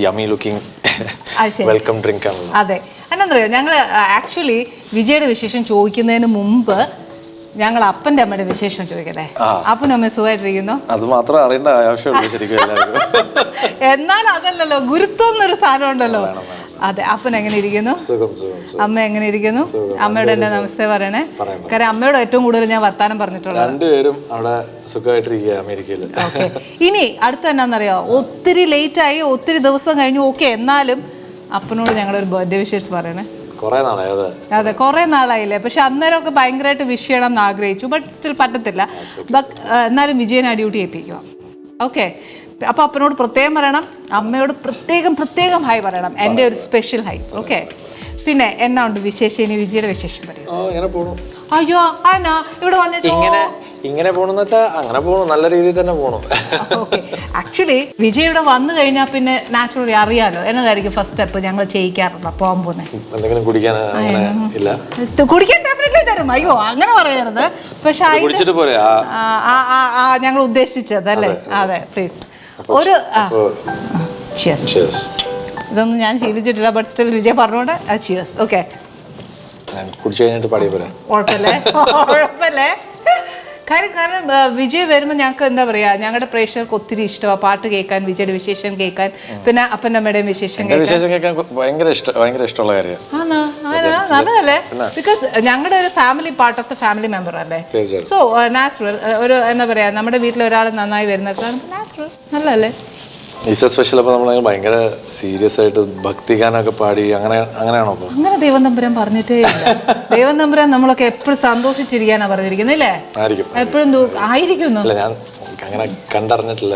Speaker 2: യമ്മി ലുക്കിംഗ് വെൽക്കം ഡ്രിങ്ക് ആണ്.
Speaker 1: അതെ, എന്നറിയോ, ഞങ്ങൾ ആക്ച്വലി വിജയുടെ വിശേഷം ചോദിക്കുന്നതിന് മുമ്പ് ഞങ്ങൾ അപ്പൻ്റെ അമ്മയുടെ വിശേഷം ചോദിക്കട്ടെ. അപ്പനും അമ്മ സുഖമായിട്ടിരിക്കുന്നു?
Speaker 2: അത് മാത്രം അറിയേണ്ട ആവശ്യമുള്ളൂ ശരിക്കും എല്ലാവരും.
Speaker 1: എന്നാൽ അതല്ലല്ലോ, ഗുരുത്വം എന്നൊരു സാധനം ഉണ്ടല്ലോ. അതെ, അപ്പൻ എങ്ങനെ ഇരിക്കുന്നു? അമ്മ എങ്ങനെ ഇരിക്കുന്നു? അമ്മയോട് എന്റെ നമസ്തേ പറയണേ. കാരണം അമ്മയോട് ഏറ്റവും കൂടുതൽ ഞാൻ വർത്താനം പറഞ്ഞിട്ടുള്ളത്.
Speaker 2: രണ്ടുപേരും അവിടെ സുഖമായിട്ടിരിക്കുക അമേരിക്കയിൽ.
Speaker 1: ഇനി അടുത്ത എന്നാന്നറിയോ, ഒത്തിരി ലേറ്റ് ആയി, ഒത്തിരി ദിവസം കഴിഞ്ഞു, ഓക്കെ, എന്നാലും അപ്പനോട് ഞങ്ങളൊരു ബർത്ത്ഡേ വിഷസ് പറയണേ.
Speaker 2: കുറെ നാളായി.
Speaker 1: അതെ, കുറെ നാളായില്ലേ. പക്ഷെ അന്നേരമൊക്കെ ഭയങ്കരമായിട്ട് വിഷ് ചെയ്യണം എന്ന് ആഗ്രഹിച്ചു, ബട്ട് സ്റ്റിൽ പറ്റത്തില്ല. ബട്ട് എന്നാലും വിജയൻ ആ ഡ്യൂട്ടി ഏൽപ്പിക്കുക. ഓക്കെ, അപ്പൊ അപ്പനോട് പ്രത്യേകം പറയണം, അമ്മയോട് പ്രത്യേകം ഹായ് പറയണം, എൻ്റെ ഒരു സ്പെഷ്യൽ ഹായ്. ഓക്കെ, പിന്നെ എന്നാ ഉണ്ട് വിശേഷം? ഇനി വിജയുടെ വിശേഷം പറയും. അയ്യോ ആനാ ഇവിടെ വന്നിട്ട്
Speaker 2: ഇങ്ങനെ പോണെന്ന് വെച്ചാൽ അങ്ങനെ പോണു, നല്ല രീതിയിൽ തന്നെ പോണു.
Speaker 1: ഓക്കെ, ആക്ച്വലി വിജയ് ഇവിടെ വന്നു കഴിഞ്ഞാൽ പിന്നെ നാച്ചുറലി അറിയാലോ എന്നതായിരിക്കും ഫസ്റ്റ് സ്റ്റെപ്പ് ഞങ്ങൾ ചെയ്യിക്കാറുള്ള പോകാൻ പോകുന്നത്.
Speaker 2: എന്തെങ്കിലും കുടിക്കാൻ ഇല്ല?
Speaker 1: കുടിക്കാൻ ഡെഫിനറ്റ്ലി തരും. അയ്യോ അങ്ങനെ പറയരുത്. പക്ഷെ ഞങ്ങൾ ഉദ്ദേശിച്ചത് അല്ലേ? അതെ, പ്ലീസ് ഒരു ഇതൊന്നും ഞാൻ ശീലിച്ചിട്ടില്ല, ബട്ട് സ്റ്റിൽ വിജയ് പറഞ്ഞോണ്ട് ചിയേഴ്സ്. ഓക്കെ,
Speaker 2: കുടിച്ചു കഴിഞ്ഞിട്ട് പാടിയ പോലെ
Speaker 1: കുഴപ്പല്ലേ. കാരണം വിജയ് വരുമ്പോൾ ഞങ്ങൾക്ക് എന്താ പറയാ, ഞങ്ങളുടെ പ്രേക്ഷകർക്ക് ഒത്തിരി ഇഷ്ടമാണ് പാട്ട് കേൾക്കാൻ, വിജയുടെ വിശേഷം കേൾക്കാൻ, പിന്നെ അപ്പൻ്റെ അമ്മയുടെയും വിശേഷം
Speaker 2: കേൾക്കാൻ ഭയങ്കര ഇഷ്ടമുള്ള കാര്യമാണ്.
Speaker 1: നല്ലതല്ലേ? ബിക്കോസ് ഞങ്ങളുടെ ഒരു family part of the family member അല്ലേ. സോ നാച്ചുറൽ ഒരു എന്താ പറയാ, നമ്മുടെ വീട്ടിൽ ഒരാൾ നന്നായി വരുന്നൊക്കെ നാച്ചുറൽ, നല്ലതല്ലേ?
Speaker 2: ഈസ്റ്റർ സ്പെഷ്യൽ അപ്പോൾ നമ്മൾ ഭയങ്കര സീരിയസ് ആയിട്ട് ഭക്തിഗാനമൊക്കെ പാടി അങ്ങനെയാണോ?
Speaker 1: അങ്ങനെ ദൈവം തമ്പുരാൻ പറഞ്ഞിട്ടേ ഇല്ല. ദൈവം തമ്പുരാൻ നമ്മളൊക്കെ എപ്പോഴും സന്തോഷിച്ചിരിക്കാനാ പറഞ്ഞിരിക്കുന്നില്ലേ? എപ്പോഴും ആയിരിക്കുന്നു.
Speaker 2: ഞാൻ അങ്ങനെ കണ്ടറിഞ്ഞിട്ടില്ല.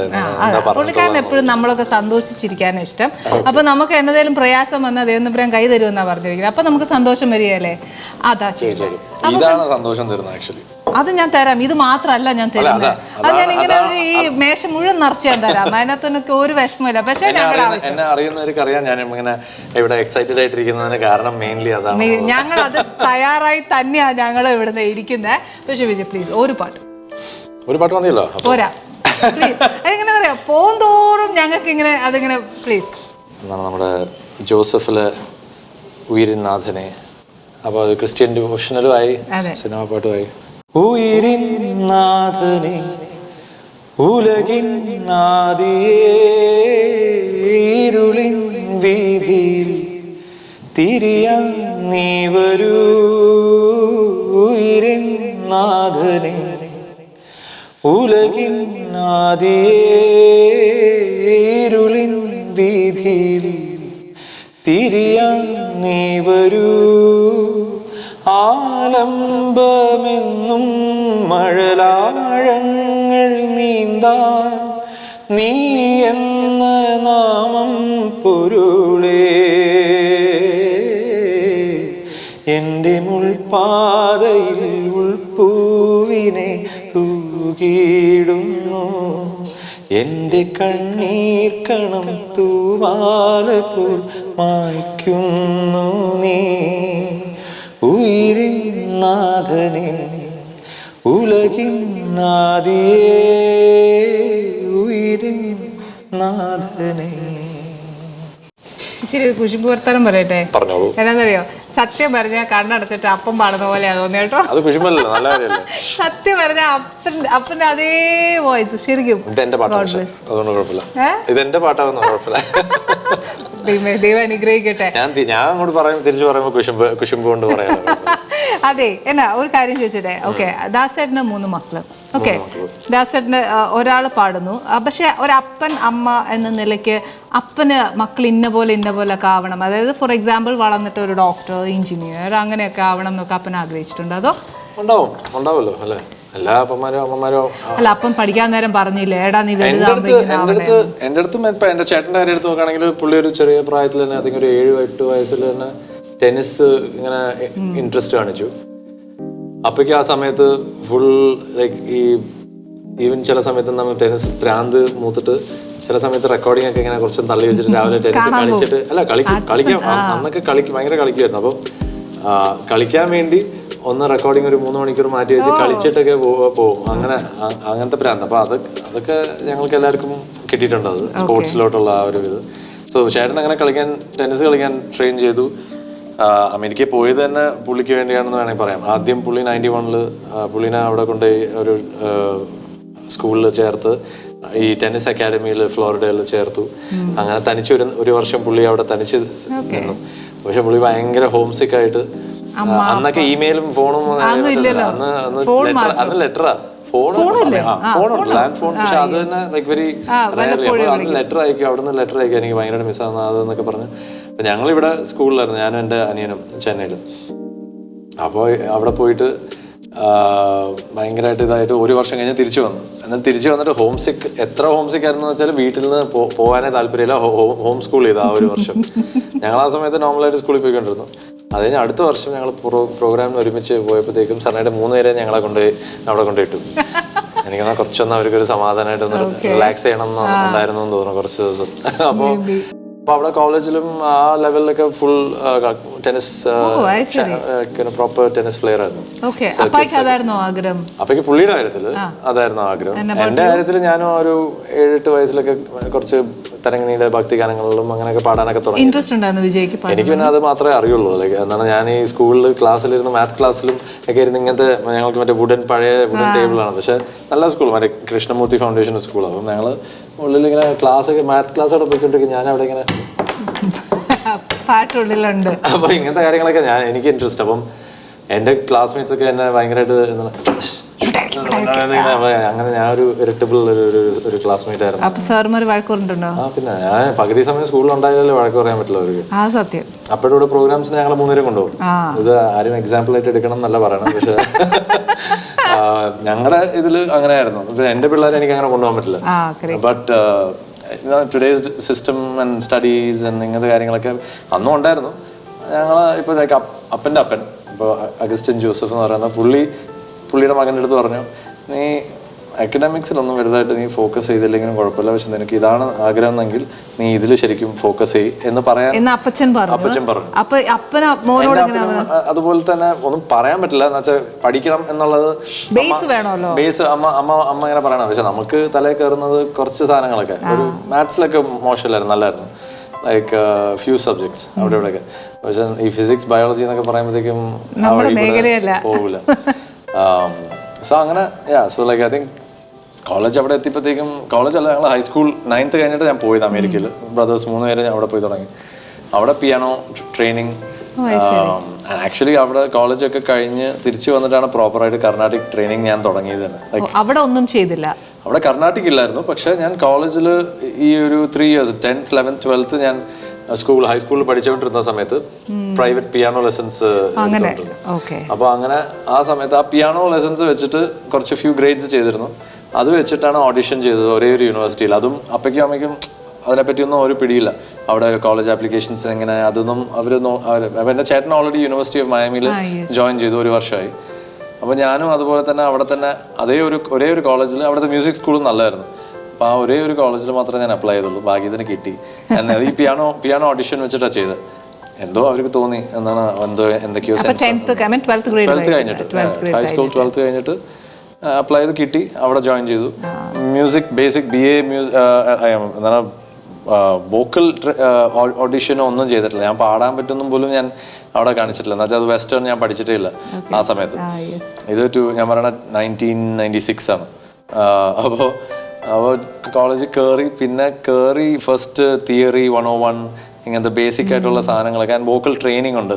Speaker 1: പുള്ളിക്കാരൻ എപ്പോഴും നമ്മളൊക്കെ സന്തോഷിച്ചിരിക്കാനാണ് ഇഷ്ടം. അപ്പൊ നമുക്ക് എന്തെങ്കിലും പ്രയാസം വന്നാൽ ദൈവം തമ്പുരാൻ കൈ തരുമെന്നാ പറഞ്ഞിരിക്കുന്നത്. അപ്പൊ നമുക്ക് സന്തോഷം വരികയല്ലേ? അതാ
Speaker 2: ഇതാണ് സന്തോഷം തരുന്നത്. ആക്ച്വലി
Speaker 1: അത് ഞാൻ തരാം. ഇത് മാത്രമല്ല ഞാൻ തരുന്നത്, അത് ഞാൻ ഇങ്ങനെ ഈ മേശ മുഴുവൻ നിറച്ച് ഞാൻ തരാം. അതിനകത്തൊക്കെ ഒരു വിഷമമില്ല. പക്ഷെ
Speaker 2: എന്നെ അറിയുന്നവർക്ക് അറിയാം ഞാൻ ഇങ്ങനെ ഇവിടെ എക്സൈറ്റഡ് ആയിട്ടിരിക്കുന്നതിന് കാരണം മെയിൻലി അതാണ്.
Speaker 1: ഞങ്ങൾ അത് തയ്യാറായി തന്നെയാണ് ഞങ്ങൾ ഇവിടെ ഇരിക്കുന്നത്. പക്ഷെ വിജയ് പ്ലീസ് ഒരു പാട്ട്
Speaker 2: മതിയല്ലോ.
Speaker 1: പോരാ പ്ലീസ്. അതിങ്ങനെ പറയാ പോന്തോറും ഞങ്ങൾക്ക് ഇങ്ങനെ അതിങ്ങനെ പ്ലീസ്.
Speaker 2: നമ്മുടെ ജോസഫിലെ ഉയിരിൻ നാഥനെ, അപ്പോൾ അത് ക്രിസ്ത്യൻ ഡിവോഷണലുമായി സിനിമ പാട്ടുമായി. ഉയിരിൻ നാഥനെ ഉലകിൻ നാദിയേ ഇരുളിൻ വീതിയിൽ തിരിയാൻ നീ വരൂ. ഉയിരിൻ നാഥനെ ഉലകിൻ നാദിയേ ഇരുളിൻ വീതിയിൽ തിരിയാൻ നീ വരൂ. ആലംബമെന്നും മഴലാഴങ്ങൾ നീന്താൻ നീ എന്ന നാമം പൊരുളേ. എൻ്റെ മുൾപാതയിൽ ഉൾപ്പൂവിനെ തൂകിയിടുന്നു. എൻ്റെ കണ്ണീർ കണം തൂവാലപ്പോൾ മായ്ക്കുന്നു നീ. ഉയിരിൻ നാഥനെ ഉലകിൻ നാദിയേ ഉയിരിൻ നാഥനെ.
Speaker 1: ഇച്ചിരി കുശുമ്പ് വർത്താനം പറയട്ടെ? എന്നാന്നറിയോ, സത്യം പറഞ്ഞാൽ കണ്ണടച്ചിട്ട് അപ്പം പാടുന്ന പോലെയാ തോന്നിയ കേട്ടോ. സത്യം പറഞ്ഞ അപ്പന്റെ അതേ വോയിസ് ശരിക്കും. ദൈവം അനുഗ്രഹിക്കട്ടെ.
Speaker 2: ഞാൻ അങ്ങോട്ട് പറയും, തിരിച്ചു പറയുമ്പോ കുശുമ്പ് കൊണ്ട് പറയാം.
Speaker 1: അതെ, എന്നാ ഒരു കാര്യം ചോദിച്ചിട്ടെ. ഓക്കെ, ദാസേട്ടന് 3 മക്കള്. ഓക്കെ, ദാസേട്ടന് ഒരാൾ പാടുന്നു. പക്ഷെ ഒരപ്പൻ അമ്മ എന്ന നിലയ്ക്ക് അപ്പന് മക്കൾ ഇന്ന പോലെ ഒക്കെ ആവണം, അതായത് ഫോർ എക്സാമ്പിൾ വളർന്നിട്ട് ഒരു ഡോക്ടർ, എഞ്ചിനീയർ അങ്ങനെയൊക്കെ ആവണം എന്നൊക്കെ അപ്പൻ ആഗ്രഹിച്ചിട്ടുണ്ട്. അതോ?
Speaker 2: ഉണ്ടാവുമല്ലോ അല്ലേ, എല്ലാ അപ്പന്മാരും അമ്മമാരും.
Speaker 1: അല്ല, അപ്പം പഠിക്കാൻ നേരം പറഞ്ഞില്ലേ എടാ നീ
Speaker 2: എൻ്റെ അടുത്ത് ഇപ്പൊ എന്റെ ചേട്ടൻ്റെ കാര്യം എടുത്ത് നോക്കുകയാണെങ്കിൽ പുള്ളി ഒരു ചെറിയ പ്രായത്തിൽ തന്നെ അതിന് ഒരു 7-8 വയസ്സിൽ തന്നെ ടെന്നീസ് ഇങ്ങനെ ഇൻട്രസ്റ്റ് കാണിച്ചു. അപ്പോഴേക്കും ആ സമയത്ത് ഫുൾ ലൈക്ക് ഈവൻ ചില സമയത്ത് നമ്മൾ ടെന്നീസ് ഭ്രാന്ത് മൂത്തിട്ട് ചില സമയത്ത് റെക്കോർഡിംഗ് ഒക്കെ ഇങ്ങനെ കുറച്ച് തള്ളി വെച്ചിട്ട് രാവിലെ ടെന്നീസ് കളിച്ചിട്ട് കളിക്കാം അന്നൊക്കെ ഭയങ്കര കളിക്കുമായിരുന്നു. അപ്പം കളിക്കാൻ വേണ്ടി ഒന്ന് റെക്കോർഡിംഗ് ഒരു 3 മണിക്കൂർ മാറ്റി വെച്ച് കളിച്ചിട്ടൊക്കെ പോകും. അങ്ങനത്തെ ഭ്രാന്ത്. അപ്പോൾ അതൊക്കെ ഞങ്ങൾക്ക് എല്ലാവർക്കും കിട്ടിയിട്ടുണ്ട്, അത് സ്പോർട്സിലോട്ടുള്ള ആ ഒരു ഇത്. സോ ചേട്ടൻ അങ്ങനെ ടെന്നീസ് കളിക്കാൻ ട്രെയിൻ ചെയ്തു. അമേരിക്കയിൽ പോയത് തന്നെ പുള്ളിക്ക് വേണ്ടിയാണെന്ന് വേണമെങ്കിൽ പറയാം. ആദ്യം പുള്ളി 91-ൽ പുള്ളിനെ അവിടെ കൊണ്ടുപോയി ഒരു സ്കൂളിൽ ചേർത്ത്, ഈ ടെന്നീസ് അക്കാഡമിയിൽ ഫ്ലോറിഡയിൽ ചേർത്തു. അങ്ങനെ തനിച്ച് ഒരു വർഷം പുള്ളി അവിടെ തനിച്ച് നിന്നു. പക്ഷെ പുള്ളി ഭയങ്കര ഹോം സിക്ക് ആയിട്ട്, അന്നൊക്കെ ഇമെയിലും ഫോണും അന്ന് ലെറ്ററാ ഫോണുണ്ട്, ലാൻഡ് ഫോൺ. പക്ഷെ അത് തന്നെ ലൈക്ക് വെരി ലെറ്റർ അയക്കും, അവിടെ നിന്ന് ലെറ്റർ അയക്കുക, എനിക്ക് ഭയങ്കര മിസ്സാകുന്ന അതെന്നൊക്കെ പറഞ്ഞ്. അപ്പം ഞങ്ങളിവിടെ സ്കൂളിലായിരുന്നു, ഞാനും എൻ്റെ അനിയനും ചെന്നൈയിൽ. അപ്പോൾ അവിടെ പോയിട്ട് ഭയങ്കരമായിട്ട് ഇതായിട്ട് ഒരു വർഷം കഴിഞ്ഞ് തിരിച്ചു വന്നു. എന്നിട്ട് തിരിച്ചു വന്നിട്ട് ഹോം സിക്ക്, എത്ര ഹോം സിക്ക് ആയിരുന്നു വെച്ചാൽ വീട്ടിൽ നിന്ന് പോകാനേ താല്പര്യമില്ല. ഹോം സ്കൂൾ ചെയ്തു ആ ഒരു വർഷം. ഞങ്ങൾ ആ സമയത്ത് നോർമലായിട്ട് സ്കൂളിൽ പോയിക്കൊണ്ടിരുന്നു. അത് കഴിഞ്ഞ് അടുത്ത വർഷം ഞങ്ങൾ പ്രോഗ്രാമിന് ഒരുമിച്ച് പോയപ്പോഴത്തേക്കും സർണയുടെ 3 പേരെ ഞങ്ങളെ കൊണ്ടുപോയി അവിടെ കൊണ്ടുപോയിട്ടു. എനിക്കെന്നാൽ കുറച്ചൊന്നും അവർക്കൊരു സമാധാനമായിട്ടൊന്ന് റിലാക്സ് ചെയ്യണം ഉണ്ടായിരുന്നു എന്ന് തോന്നുന്നു കുറച്ച് ദിവസം. അപ്പോൾ അവിടെ കോളേജിലും ആ ലെവലിലൊക്കെ full tennis, proper tennis player ആയിരുന്നു. അപ്പൊക്ക് പുള്ളിയുടെ കാര്യത്തില് അതായിരുന്നു ആഗ്രഹം. എന്റെ കാര്യത്തിൽ ഞാനും ഒരു 7-8 വയസ്സിലൊക്കെ കുറച്ച് തരംഗിണിയുടെ ഭക്തിഗാനങ്ങളിലും അങ്ങനെയൊക്കെ പാടാനൊക്കെ തുടങ്ങി. എനിക്ക് പിന്നെ അത് മാത്രമേ അറിയുള്ളൂ. ലൈക്ക് എന്താണ്, ഞാൻ ഈ സ്കൂളിൽ ക്ലാസ്സിലിരുന്ന് മാത്ത് ക്ലാസ്സിലും ഒക്കെ ഇരുന്ന് ഇങ്ങനത്തെ, ഞങ്ങൾക്ക് മറ്റേ പഴയ വുഡൻ ടേബിളാണ്. പക്ഷെ നല്ല സ്കൂൾ, മറ്റേ കൃഷ്ണമൂർത്തി ഫൗണ്ടേഷൻ സ്കൂൾ. അപ്പം ഞങ്ങൾ ഉള്ളിൽ ഇങ്ങനെ ക്ലാസ്സൊക്കെ മാത്ത് ക്ലാസ് അവിടെ പോയിക്കൊണ്ടിരിക്കും. ഞാൻ അവിടെ ഇങ്ങനെ
Speaker 1: പാട്ടുള്ളിലുണ്ട്.
Speaker 2: അപ്പൊ ഇങ്ങനത്തെ കാര്യങ്ങളൊക്കെ എനിക്ക് ഇൻട്രസ്റ്റ്. അപ്പം എന്റെ ക്ലാസ്മേറ്റ്സ് ഒക്കെ എന്നെ ഭയങ്കരമായിട്ട് അങ്ങനെ ഞാൻ ഒരു ഇറിറ്റബിൾ ഒരു ക്ലാസ്മേറ്റ് ആയിരുന്നു.
Speaker 1: അപ്പൊ സാറുമാർ വഴക്കുറഞ്ഞിട്ടുണ്ടോ?
Speaker 2: പിന്നെ ഞാൻ പകുതി സമയം സ്കൂളിൽ ഉണ്ടായാലേ വഴക്ക് പറയാൻ പറ്റില്ല അവർക്ക്.
Speaker 1: സത്യം.
Speaker 2: അപ്പോഴും പ്രോഗ്രാംസിന് ഞങ്ങൾ 3 പേരെ കൊണ്ടുപോകും. ഇത് ആരും എക്സാമ്പിൾ ആയിട്ട് എടുക്കണം എന്നല്ല പറയണം, പക്ഷെ ഞങ്ങളുടെ ഇതില് അങ്ങനെയായിരുന്നു. എന്റെ പിള്ളേരെ എനിക്ക് അങ്ങനെ കൊണ്ടുപോകാൻ പറ്റില്ല. But today's system and studies ഇങ്ങനത്തെ കാര്യങ്ങളൊക്കെ അന്നും ഉണ്ടായിരുന്നു. ഞങ്ങൾ ഇപ്പോൾ അപ്പൻ്റെ അപ്പൻ, ഇപ്പോൾ അഗസ്റ്റിൻ ജോസഫ് എന്ന് പറയുന്ന പുള്ളിയുടെ മകൻ്റെ അടുത്ത് പറഞ്ഞു, നീ അക്കഡമിക്സിലൊന്നും വലുതായിട്ട് നീ ഫോക്കസ് ചെയ്തില്ലെങ്കിലും കുഴപ്പമില്ല, പക്ഷെ നിനക്ക് ഇതാണ് ആഗ്രഹം എന്നെങ്കിൽ നീ ഇതിൽ ശരിക്കും ഫോക്കസ് ചെയ്യ് എന്ന് പറയാൻ അപ്പച്ചൻ പറഞ്ഞു. അതുപോലെ തന്നെ ഒന്നും പറയാൻ പറ്റില്ല എന്ന് വെച്ചാൽ പഠിക്കണം എന്നുള്ളത് ബേസ് അമ്മ ഇങ്ങനെ പറയണം. പക്ഷെ നമുക്ക് തലയിൽ കയറുന്നത് കുറച്ച് സാധനങ്ങളൊക്കെ, ഒരു മാത്സിലൊക്കെ മോശമില്ലായിരുന്നു, നല്ലായിരുന്നു. ലൈക്ക് ഫ്യൂ സബ്ജക്ട്സ് അവിടെ ഇവിടെയൊക്കെ. പക്ഷെ ഈ ഫിസിക്സ് ബയോളജി എന്നൊക്കെ പറയുമ്പോഴത്തേക്കും പോകില്ല. സോ അങ്ങനെ so like I think college അവിടെ എത്തിയപ്പോഴത്തേക്കും, കോളേജ് അല്ല, ഞങ്ങൾ ഹൈസ്കൂൾ 9th കഴിഞ്ഞിട്ട് ഞാൻ പോയത് അമേരിക്കയിൽ. ബ്രദേഴ്സ് 3 പേര് അവിടെ പോയി തുടങ്ങി. അവിടെ പിയാനോ ട്രെയിനിങ്. ആക്ച്വലി അവിടെ കോളേജൊക്കെ കഴിഞ്ഞ് തിരിച്ചു വന്നിട്ടാണ് പ്രോപ്പറായിട്ട് കർണാട്ടിക് ട്രെയിനിങ് ഞാൻ തുടങ്ങിയത് തന്നെ.
Speaker 1: അവിടെ ഒന്നും ചെയ്തില്ല,
Speaker 2: അവിടെ കർണാട്ടിക് ഇല്ലായിരുന്നു. പക്ഷെ ഞാൻ കോളേജിൽ ഈ ഒരു 3 years 10th 11th 12th ഞാൻ ഹൈസ്കൂളിൽ പഠിച്ചുകൊണ്ടിരുന്ന സമയത്ത് പ്രൈവറ്റ് പിയാനോ ലെസൺസ് എടുത്തിട്ടുണ്ട്. അപ്പോൾ അങ്ങനെ ആ സമയത്ത് ആ പിയാനോ ലെസൺസ് വെച്ചിട്ട് കുറച്ച് ഫ്യൂ ഗ്രേഡ്സ് ചെയ്തിരുന്നു. അത് വെച്ചിട്ടാണ് ഓഡിഷൻ ചെയ്തത് ഒരേ ഒരു യൂണിവേഴ്സിറ്റിയിൽ. അതും അപ്പയ്ക്കും അമ്മയ്ക്കും അതിനെപ്പറ്റിയൊന്നും ഒരു പിടിയില്ല. അവിടെ കോളേജ് ആപ്ലിക്കേഷൻസ് എങ്ങനെ അതൊന്നും അപ്പോൾ എൻ്റെ ചേട്ടൻ ഓൾറെഡി യൂണിവേഴ്സിറ്റി ഓഫ് മയാമിയിൽ ജോയിൻ ചെയ്തു, 1 വർഷമായി. അപ്പോൾ ഞാനും അതുപോലെ തന്നെ അവിടെ തന്നെ ഒരേ ഒരു കോളേജിൽ, അവിടുത്തെ മ്യൂസിക് സ്കൂളും നല്ലതായിരുന്നു. അപ്പോൾ ആ ഒരേ ഒരു കോളേജിൽ മാത്രമേ ഞാൻ അപ്ലൈ ചെയ്തുള്ളൂ. ഭാഗ്യത്തിന് കിട്ടി. അത് ഈ പിയാനോ ഓഡിഷൻ വെച്ചിട്ടാണ് ചെയ്തത്. എന്തോ അവർക്ക് തോന്നി എന്താണ്, എന്തൊക്കെയോ 12th കഴിഞ്ഞിട്ട്, ഹൈസ്കൂൾ 12th കഴിഞ്ഞിട്ട് അപ്ലൈ ചെയ്ത് കിട്ടി. അവിടെ ജോയിൻ ചെയ്തു. മ്യൂസിക് ബേസിക് BA എന്താണ്, വോക്കൽ ഓഡിഷനോ ഒന്നും ചെയ്തിട്ടില്ല. ഞാൻ പാടാൻ പറ്റുന്നും പോലും ഞാൻ അവിടെ കാണിച്ചിട്ടില്ല. എന്ന് വെച്ചാൽ അത് വെസ്റ്റേൺ ഞാൻ പഠിച്ചിട്ടേ ഇല്ല ആ സമയത്ത്. ഇത് ഞാൻ പറയണ 1996 ആണ്. അപ്പോൾ കോളേജിൽ കയറി ഫസ്റ്റ് തിയറി 101 ഇങ്ങനത്തെ ബേസിക് ആയിട്ടുള്ള സാധനങ്ങളൊക്കെ. ആൻഡ് വോക്കൽ ട്രെയിനിങ് ഉണ്ട്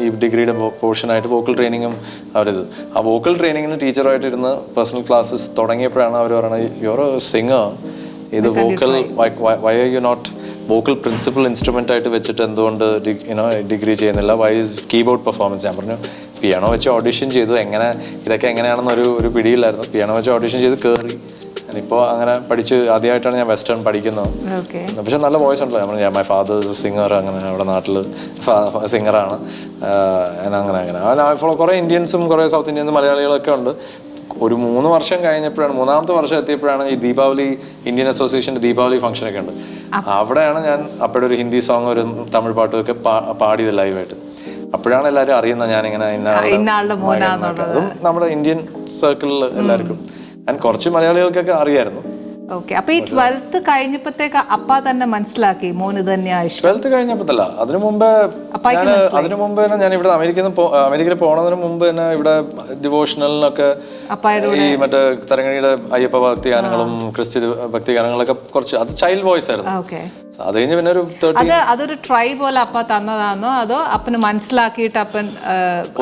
Speaker 2: ഈ ഡിഗ്രിയുടെ പോർഷനായിട്ട്. വോക്കൽ ട്രെയിനിങ്ങും അവരിത്. ആ വോക്കൽ ട്രെയിനിങ്ങിന് ടീച്ചറായിട്ട് ഇരുന്ന് പേഴ്സണൽ ക്ലാസ്സസ് തുടങ്ങിയപ്പോഴാണ് അവർ പറയുന്നത്, യു ആർ എ സിംഗർ, ഇത് vocal why are you not vocal principal instrument ആയിട്ട് വെച്ചിട്ട് എന്തുകൊണ്ട് ഡിഗ്രി ചെയ്യുന്നില്ല, വൈ ഈസ് കീബോർഡ് പെർഫോമൻസ്. ഞാൻ പറഞ്ഞു പിയാനോ വെച്ച് ഓഡിഷൻ ചെയ്തു, ഇതൊക്കെ എങ്ങനെയാണെന്നൊരു പിടിയില്ലായിരുന്നു. പിയാനോ വെച്ച് ഓഡിഷൻ ചെയ്ത് കയറി. ഇപ്പോൾ അങ്ങനെ പഠിച്ച് ആദ്യമായിട്ടാണ് ഞാൻ വെസ്റ്റേൺ പഠിക്കുന്നത്. പക്ഷെ നല്ല വോയിസ് ഉണ്ടല്ലോ. മൈ ഫാദർ സിംഗർ, അങ്ങനെ അവിടെ നാട്ടിൽ സിംഗറാണ്. അങ്ങനെ കുറേ ഇന്ത്യൻസും കുറേ സൗത്ത് ഇന്ത്യൻസും മലയാളികളൊക്കെ ഉണ്ട്. ഒരു 3 വർഷം കഴിഞ്ഞപ്പോഴാണ്, 3ാമത്തെ വർഷം എത്തിയപ്പോഴാണ് ഈ ദീപാവലി, ഇന്ത്യൻ അസോസിയേഷൻ്റെ ദീപാവലി ഫംഗ്ഷനൊക്കെ ഉണ്ട്. അവിടെയാണ് ഞാൻ അപ്പോഴൊരു ഒരു ഹിന്ദി സോങ്, ഒരു തമിഴ് പാട്ടുമൊക്കെ പാടിയത് ലൈവായിട്ട്. അപ്പോഴാണ് എല്ലാവരും അറിയുന്നത് ഞാനിങ്ങനെ അതും നമ്മുടെ ഇന്ത്യൻ സർക്കിളിൽ എല്ലാവർക്കും. ആൻഡ് കുറച്ച് മലയാളികൾക്കൊക്കെ അറിയായിരുന്നു.
Speaker 1: അപ്പൊ ഈ 12th കഴിഞ്ഞപ്പോഴത്തേക്ക് അപ്പ തന്നെ മനസ്സിലാക്കി മോൻ ഇത് തന്നെയാണ് ഇഷ്ടം?
Speaker 2: 12th കഴിഞ്ഞപ്പോഴല്ല, അതിനു മുമ്പ് തന്നെ ഞാൻ ഇവിടെ അമേരിക്കയിൽ പോണതിന് മുമ്പ് തന്നെ ഇവിടെ ഡിവോഷണലിനൊക്കെ ഈ മറ്റേ തരങ്ങണിയുടെ അയ്യപ്പ ഭക്തിഗാനങ്ങളും ക്രിസ്ത്യൻ ഭക്തിഗാനങ്ങളൊക്കെ കുറച്ച്, അത് ചൈൽഡ് വോയിസ് ആയിരുന്നു. അത് കഴിഞ്ഞ് പിന്നെ ഒരു 30
Speaker 1: അതൊരു ട്രൈ പോലെ അപ്പ തന്നതാണോ അതോ അപ്പന് മനസ്സിലാക്കിയിട്ട് അപ്പൻ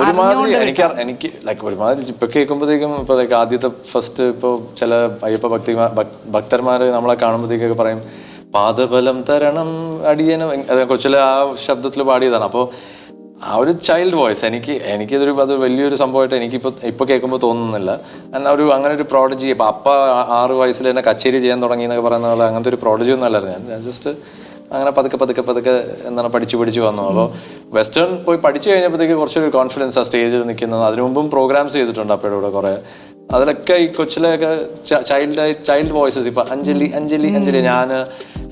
Speaker 2: ഒരുമാതിരി എനിക്ക് ലൈക്ക് ഒരുമാതിരി ഇപ്പൊ കേൾക്കുമ്പോഴത്തേക്കും ഇപ്പൊ ലൈക്ക് ആദ്യത്തെ ഫസ്റ്റ് ഇപ്പോൾ ചില അയ്യപ്പ ഭക്തന്മാര് നമ്മളെ കാണുമ്പോഴത്തേക്കൊക്കെ പറയും പാദബലം തരണം അടിയനും കൊച്ചിലെ ആ ശബ്ദത്തിൽ പാടിയതാണ്. അപ്പോൾ ആ ഒരു ചൈൽഡ് വോയിസ് എനിക്കിതൊരു അത് വലിയൊരു സംഭവമായിട്ട് ഇപ്പൊ കേൾക്കുമ്പോൾ തോന്നുന്നില്ല. അങ്ങനെ ഒരു പ്രോഡജി. ഇപ്പൊ അപ്പ 6 വയസ്സിൽ തന്നെ കച്ചേരി ചെയ്യാൻ തുടങ്ങി എന്നൊക്കെ പറയുന്ന പോലെ അങ്ങനത്തെ ഒരു പ്രോഡജി ഒന്നും അല്ലായിരുന്നു ഞാൻ ജസ്റ്റ് അങ്ങനെ പതുക്കെ എന്താണ് പഠിച്ചു വന്നു. അപ്പോൾ വെസ്റ്റേൺ പോയി പഠിച്ചു കഴിഞ്ഞപ്പോഴത്തേക്ക് കുറച്ചൊരു കോൺഫിഡൻസ് ആ സ്റ്റേജിൽ നിൽക്കുന്നത്. അതിനു മുമ്പും പ്രോഗ്രാംസ് ചെയ്തിട്ടുണ്ട് അപ്പയുടെ കൂടെ കുറേ. അതിലൊക്കെ ഈ കൊച്ചിലൊക്കെ ചൈൽഡ് വോയിസസ്. ഇപ്പൊ അഞ്ജലി ഞാൻ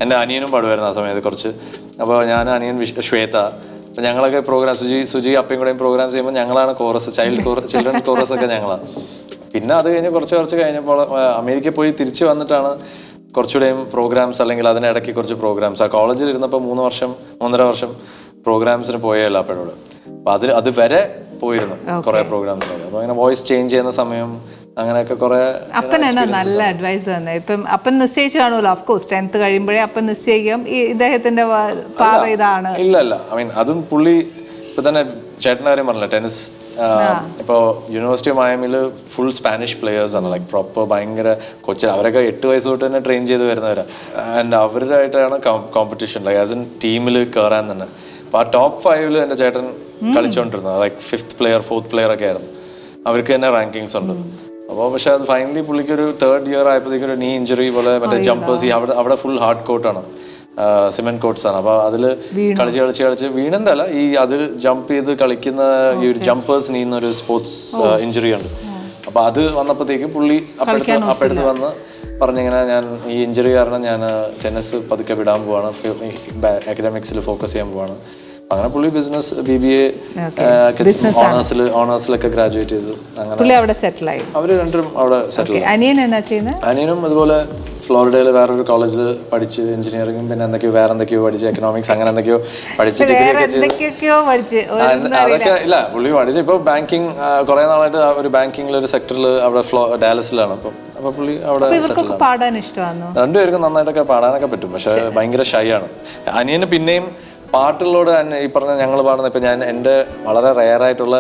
Speaker 2: എൻ്റെ അനിയനും പാടുമായിരുന്നു ആ സമയത്ത് കുറച്ച്. അപ്പോൾ ഞാൻ അനിയൻ ശ്വേത ഞങ്ങളൊക്കെ പ്രോഗ്രാം സുജി അപ്പയും കൂടെയും പ്രോഗ്രാം ചെയ്യുമ്പോൾ ഞങ്ങളാണ് കോറസ്, ചിൽഡ്രൻ കോറസ് ഒക്കെ ഞങ്ങളാണ്. പിന്നെ അത് കഴിഞ്ഞ് കുറച്ച് കഴിഞ്ഞപ്പോൾ അമേരിക്കയിൽ പോയി തിരിച്ചു വന്നിട്ടാണ് കുറച്ചുകൂടെയും പ്രോഗ്രാംസ്, അല്ലെങ്കിൽ അതിനിടയ്ക്ക് കുറച്ച് പ്രോഗ്രാംസ്. ആ കോളേജിൽ ഇരുന്നപ്പോൾ 3.5 വർഷം പ്രോഗ്രാംസിന് പോയല്ലോ അപ്പോഴോട്. അപ്പം അത് വരെ പോയിരുന്നു കുറേ പ്രോഗ്രാംസിനൊക്കെ. അപ്പോൾ അങ്ങനെ വോയിസ് ചേഞ്ച് ചെയ്യുന്ന സമയം അങ്ങനെയൊക്കെ കുറെ.
Speaker 1: അപ്പൻ എന്നാ നല്ല അഡ്വൈസ് തന്നെ. ഇപ്പം അപ്പൻ നിശ്ചയിച്ചു കാണുമല്ലോ, ഓഫ്കോഴ്സ് 10th കഴിയുമ്പോഴേ അപ്പൻ നിശ്ചയിക്കും ഇദ്ദേഹത്തിന്റെ പാത ഇതാണ്.
Speaker 2: ഇല്ല ഐ മീൻ അതും പുള്ളി ഇപ്പൊ തന്നെ ചേട്ടൻ്റെ കാര്യം പറഞ്ഞില്ല, ടെന്നീസ് ഇപ്പോൾ യൂണിവേഴ്സിറ്റി ഓഫ് മയാമിയിൽ ഫുൾ സ്പാനിഷ് പ്ലെയേഴ്സ് ആണ്. ലൈക്ക് പ്രോപ്പർ ഭയങ്കര കൊച്ചു. അവരൊക്കെ 8 വയസ്സ് തൊട്ട് തന്നെ ട്രെയിൻ ചെയ്ത് വരുന്നവരാണ്. ആൻഡ് അവരുമായിട്ടാണ് കോമ്പറ്റീഷൻ, ലൈക്ക് ആസ് എൻ ടീമിൽ കയറാൻ തന്നെ. അപ്പോൾ ആ ടോപ്പ് 5 എൻ്റെ ചേട്ടൻ കളിച്ചുകൊണ്ടിരുന്നത്. Like 5th player 4th player ഒക്കെ ആയിരുന്നു. അവർക്ക് തന്നെ റാങ്കിങ്സ് ഉണ്ട്. അപ്പോൾ പക്ഷെ അത് ഫൈനലി പുള്ളിക്ക് ഒരു 3rd ഇയർ ആയപ്പോഴത്തേക്കും ഒരു നീ ഇഞ്ചുറി പോലെ മറ്റേ ജമ്പേഴ്സ് അവിടെ ഫുൾ ഹാർഡ് കോർട്ടാണ്, സിമെന്റ് കോർട്ട്സ് ആണ്. അപ്പോൾ അതിൽ കളിച്ച് വീണെന്തല്ല ഈ അതിൽ ജമ്പ് ചെയ്ത് കളിക്കുന്ന ഈ ഒരു ജമ്പേഴ്സ് നീന്നൊരു സ്പോർട്സ് ഇഞ്ചുറി ഉണ്ട്. അപ്പോൾ അത് വന്നപ്പോഴത്തേക്കും പുള്ളി അപ്പടുത്ത് വന്ന് പറഞ്ഞിങ്ങനെ ഞാൻ ഈ ഇഞ്ചുറി കാരണം ഞാൻ ടെന്നീസ് പതുക്കെ വിടാൻ പോവാണ്, അക്കാഡമിക്സിൽ ഫോക്കസ് ചെയ്യാൻ പോവാണ്. അങ്ങനെ പുള്ളി ബിസിനസ് BBA ഓണേഴ്സിലൊക്കെ ഗ്രാജുവേറ്റ് ചെയ്തു. അങ്ങനെ
Speaker 1: അവിടെ സെറ്റിൽ ആയി.
Speaker 2: അവർ രണ്ടും അവിടെ സെറ്റിൽ.
Speaker 1: അനിയനും
Speaker 2: അതുപോലെ ഫ്ലോറിഡയിൽ വേറൊരു കോളേജിൽ പഠിച്ച് എഞ്ചിനീയറിംഗും പിന്നെ വേറെ എന്തൊക്കെയോ പഠിച്ച് എക്കണോമിക്സ് അങ്ങനെ എന്തൊക്കെയോ പഠിച്ച് അതൊക്കെ ഇല്ല പുള്ളി പഠിച്ച് ഇപ്പോൾ ബാങ്കിങ് കുറെ നാളായിട്ട് ഒരു ബാങ്കിങ്ങിലൊരു സെക്ടറിൽ അവിടെ ഡാലസിലാണ്. അപ്പോൾ പുള്ളി അവിടെ രണ്ടുപേർക്കും നന്നായിട്ടൊക്കെ പാടാനൊക്കെ പറ്റും. പക്ഷെ ഭയങ്കര ഷൈ ആണ്. അനിയന് പിന്നെയും പാട്ടുകളോട് തന്നെ ഈ പറഞ്ഞ ഞങ്ങൾ പാടുന്ന ഇപ്പം എൻ്റെ വളരെ റെയറായിട്ടുള്ള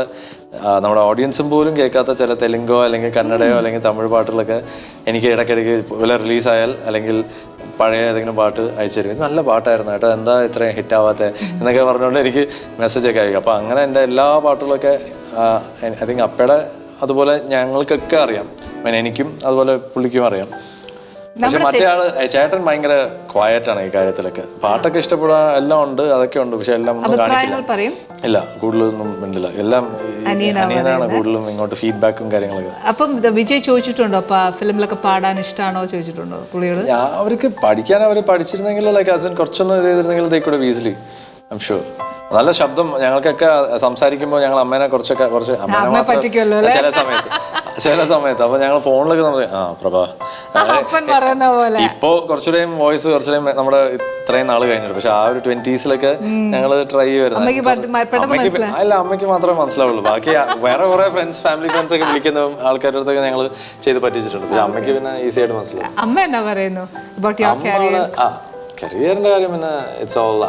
Speaker 2: നമ്മുടെ ഓഡിയൻസും പോലും കേൾക്കാത്ത ചില തെലുങ്കോ അല്ലെങ്കിൽ കന്നഡയോ അല്ലെങ്കിൽ തമിഴ് പാട്ടുകളൊക്കെ എനിക്ക് ഇടയ്ക്കിടയ്ക്ക് വല്ല റിലീസായാൽ അല്ലെങ്കിൽ പഴയ ഏതെങ്കിലും പാട്ട് അയച്ചു തരും. നല്ല പാട്ടായിരുന്നു കേട്ടോ, എന്താ ഇത്രയും ഹിറ്റാവാത്തത് എന്നൊക്കെ പറഞ്ഞുകൊണ്ട് എനിക്ക് മെസ്സേജൊക്കെ അയക്കും. അപ്പോൾ അങ്ങനെ എൻ്റെ എല്ലാ പാട്ടുകളൊക്കെ ഐ തിങ്ക് അപ്പയുടെ അതുപോലെ ഞങ്ങൾക്കൊക്കെ അറിയാം. എനിക്കും അതുപോലെ പുള്ളിക്കും അറിയാം. പക്ഷെ മറ്റേ ആള് ചേട്ടൻ ഭയങ്കര ക്വയറ്റ് ആണ് ഈ കാര്യത്തിലൊക്കെ. പാട്ടൊക്കെ ഇഷ്ടപ്പെടാൻ എല്ലാം ഉണ്ട്, അതൊക്കെ ഉണ്ട്. പക്ഷെ എല്ലാം ഒന്നും കാണിക്കില്ല. ഇല്ല, കൂടുതലൊന്നും മിണ്ടില്ല. എല്ലാം അനിയനാണ് കൂടുതലും ഇങ്ങോട്ട് ഫീഡ്ബാക്കും കാര്യങ്ങളൊക്കെ.
Speaker 1: അപ്പം വിജയ് ചോദിച്ചിട്ടുണ്ടോ ഫിലിമിലൊക്കെ പാടാൻ ഇഷ്ടമാണോ ചോദിച്ചിട്ടുണ്ടോ പുള്ളിയോട്?
Speaker 2: അവർക്ക് പഠിക്കാൻ അവർ പഠിച്ചിരുന്നെങ്കിൽ ലൈക്ക് ആസ് എൻ കുറച്ചൊന്നും ഇത് ചെയ്തിരുന്നെങ്കിൽ they could easily I am sure. നല്ല ശബ്ദം ഞങ്ങൾക്കൊക്കെ സംസാരിക്കുമ്പോൾ ഞങ്ങൾ അമ്മേനെ കുറച്ച് ചില സമയത്ത് അപ്പൊ ഞങ്ങൾ ഫോണിലൊക്കെ നമ്മൾ പ്രഭ ഇപ്പോ കുറച്ചുകൂടെയും വോയിസ് കുറച്ചുകൂടെയും നമ്മുടെ ഇത്രയും നാള് കഴിഞ്ഞിട്ട്. പക്ഷെ ആ ഒരു 20s ഞങ്ങൾ ട്രൈ ചെയ്യുമായിരുന്നു. അല്ല അമ്മയ്ക്ക് മാത്രമേ മനസ്സിലാവുള്ളൂ. ബാക്കി വേറെ കുറെ ഫാമിലി ഫ്രണ്ട്സ് ഒക്കെ വിളിക്കുന്ന ആൾക്കാരുടെ അടുത്തൊക്കെ ഞങ്ങൾ ചെയ്ത് പറ്റിച്ചിട്ടുണ്ട്. പക്ഷെ അമ്മയ്ക്ക് പിന്നെ ഈസി ആയിട്ട് മനസ്സിലാവും.
Speaker 1: അമ്മ എന്നാ പറയുന്നു
Speaker 2: കരിയറിന്റെ കാര്യം? പിന്നെ ഇറ്റ്സ് ഓൾ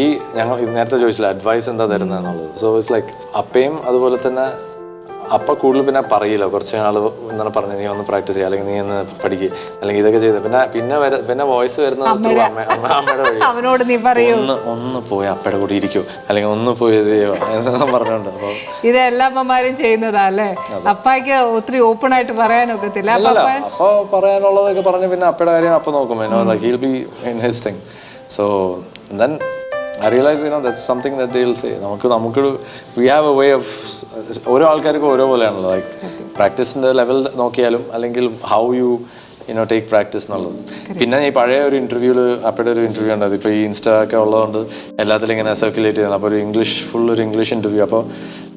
Speaker 2: ഈ ഞങ്ങൾ നേരത്തെ ചോദിച്ചില്ല അഡ്വൈസ് എന്താ തരുന്നത് എന്നുള്ളത്. സോ ഇറ്റ്സ് ലൈക്ക് അപ്പയും അതുപോലെ തന്നെ അപ്പ കൂടുതൽ പിന്നെ പറയില്ല. കുറച്ച് നാൾ എന്താണ് പറഞ്ഞത്, നീ ഒന്ന് പ്രാക്ടീസ് ചെയ്യുക അല്ലെങ്കിൽ നീ ഒന്ന് പഠിക്കുക അല്ലെങ്കിൽ ഇതൊക്കെ ചെയ്ത് പിന്നെ വോയിസ് വരുന്നത് അമ്മയുടെ വഴി. ഒന്ന് പോയി അപ്പയുടെ കൂടി ഇരിക്കോ അല്ലെങ്കിൽ ഒന്ന് പോയി എന്ന് പറഞ്ഞുകൊണ്ട്. അപ്പോൾ
Speaker 1: ഇത് എല്ലാ അമ്മമാരും ചെയ്യുന്നതാ അല്ലേ? അപ്പായ്ക്ക് ഒത്തിരി ഓപ്പൺ ആയിട്ട് പറയാനൊക്കത്തില്ല.
Speaker 2: അപ്പൊ പറയാനുള്ളതൊക്കെ പറഞ്ഞ് പിന്നെ അപ്പയുടെ കാര്യം അപ്പൊ നോക്കും. he'll be in his thing. So then I realize that's something that they'll say. നമുക്ക് we have a way of ഓരോ ആൾക്കാർക്കും ഓരോ പോലെയാണല്ലോ. ലൈക്ക് പ്രാക്ടീസിന്റെ ലെവൽ നോക്കിയാലും അല്ലെങ്കിൽ ഹൗ യു ടേക്ക് പ്രാക്ടീസ് എന്നുള്ളത്. പിന്നെ ഈ പഴയ ഒരു ഇന്റർവ്യൂല് അപ്പയുടെ ഒരു ഇന്റർവ്യൂ ഉണ്ടായത് ഇപ്പോൾ ഈ ഇൻസ്റ്റ ഒക്കെ ഉള്ളതുകൊണ്ട് എല്ലാത്തിലും ഇങ്ങനെ സർക്കുലേറ്റ് ചെയ്യുന്നത്. അപ്പോൾ ഒരു ഇംഗ്ലീഷ് ഇന്റർവ്യൂ. അപ്പോൾ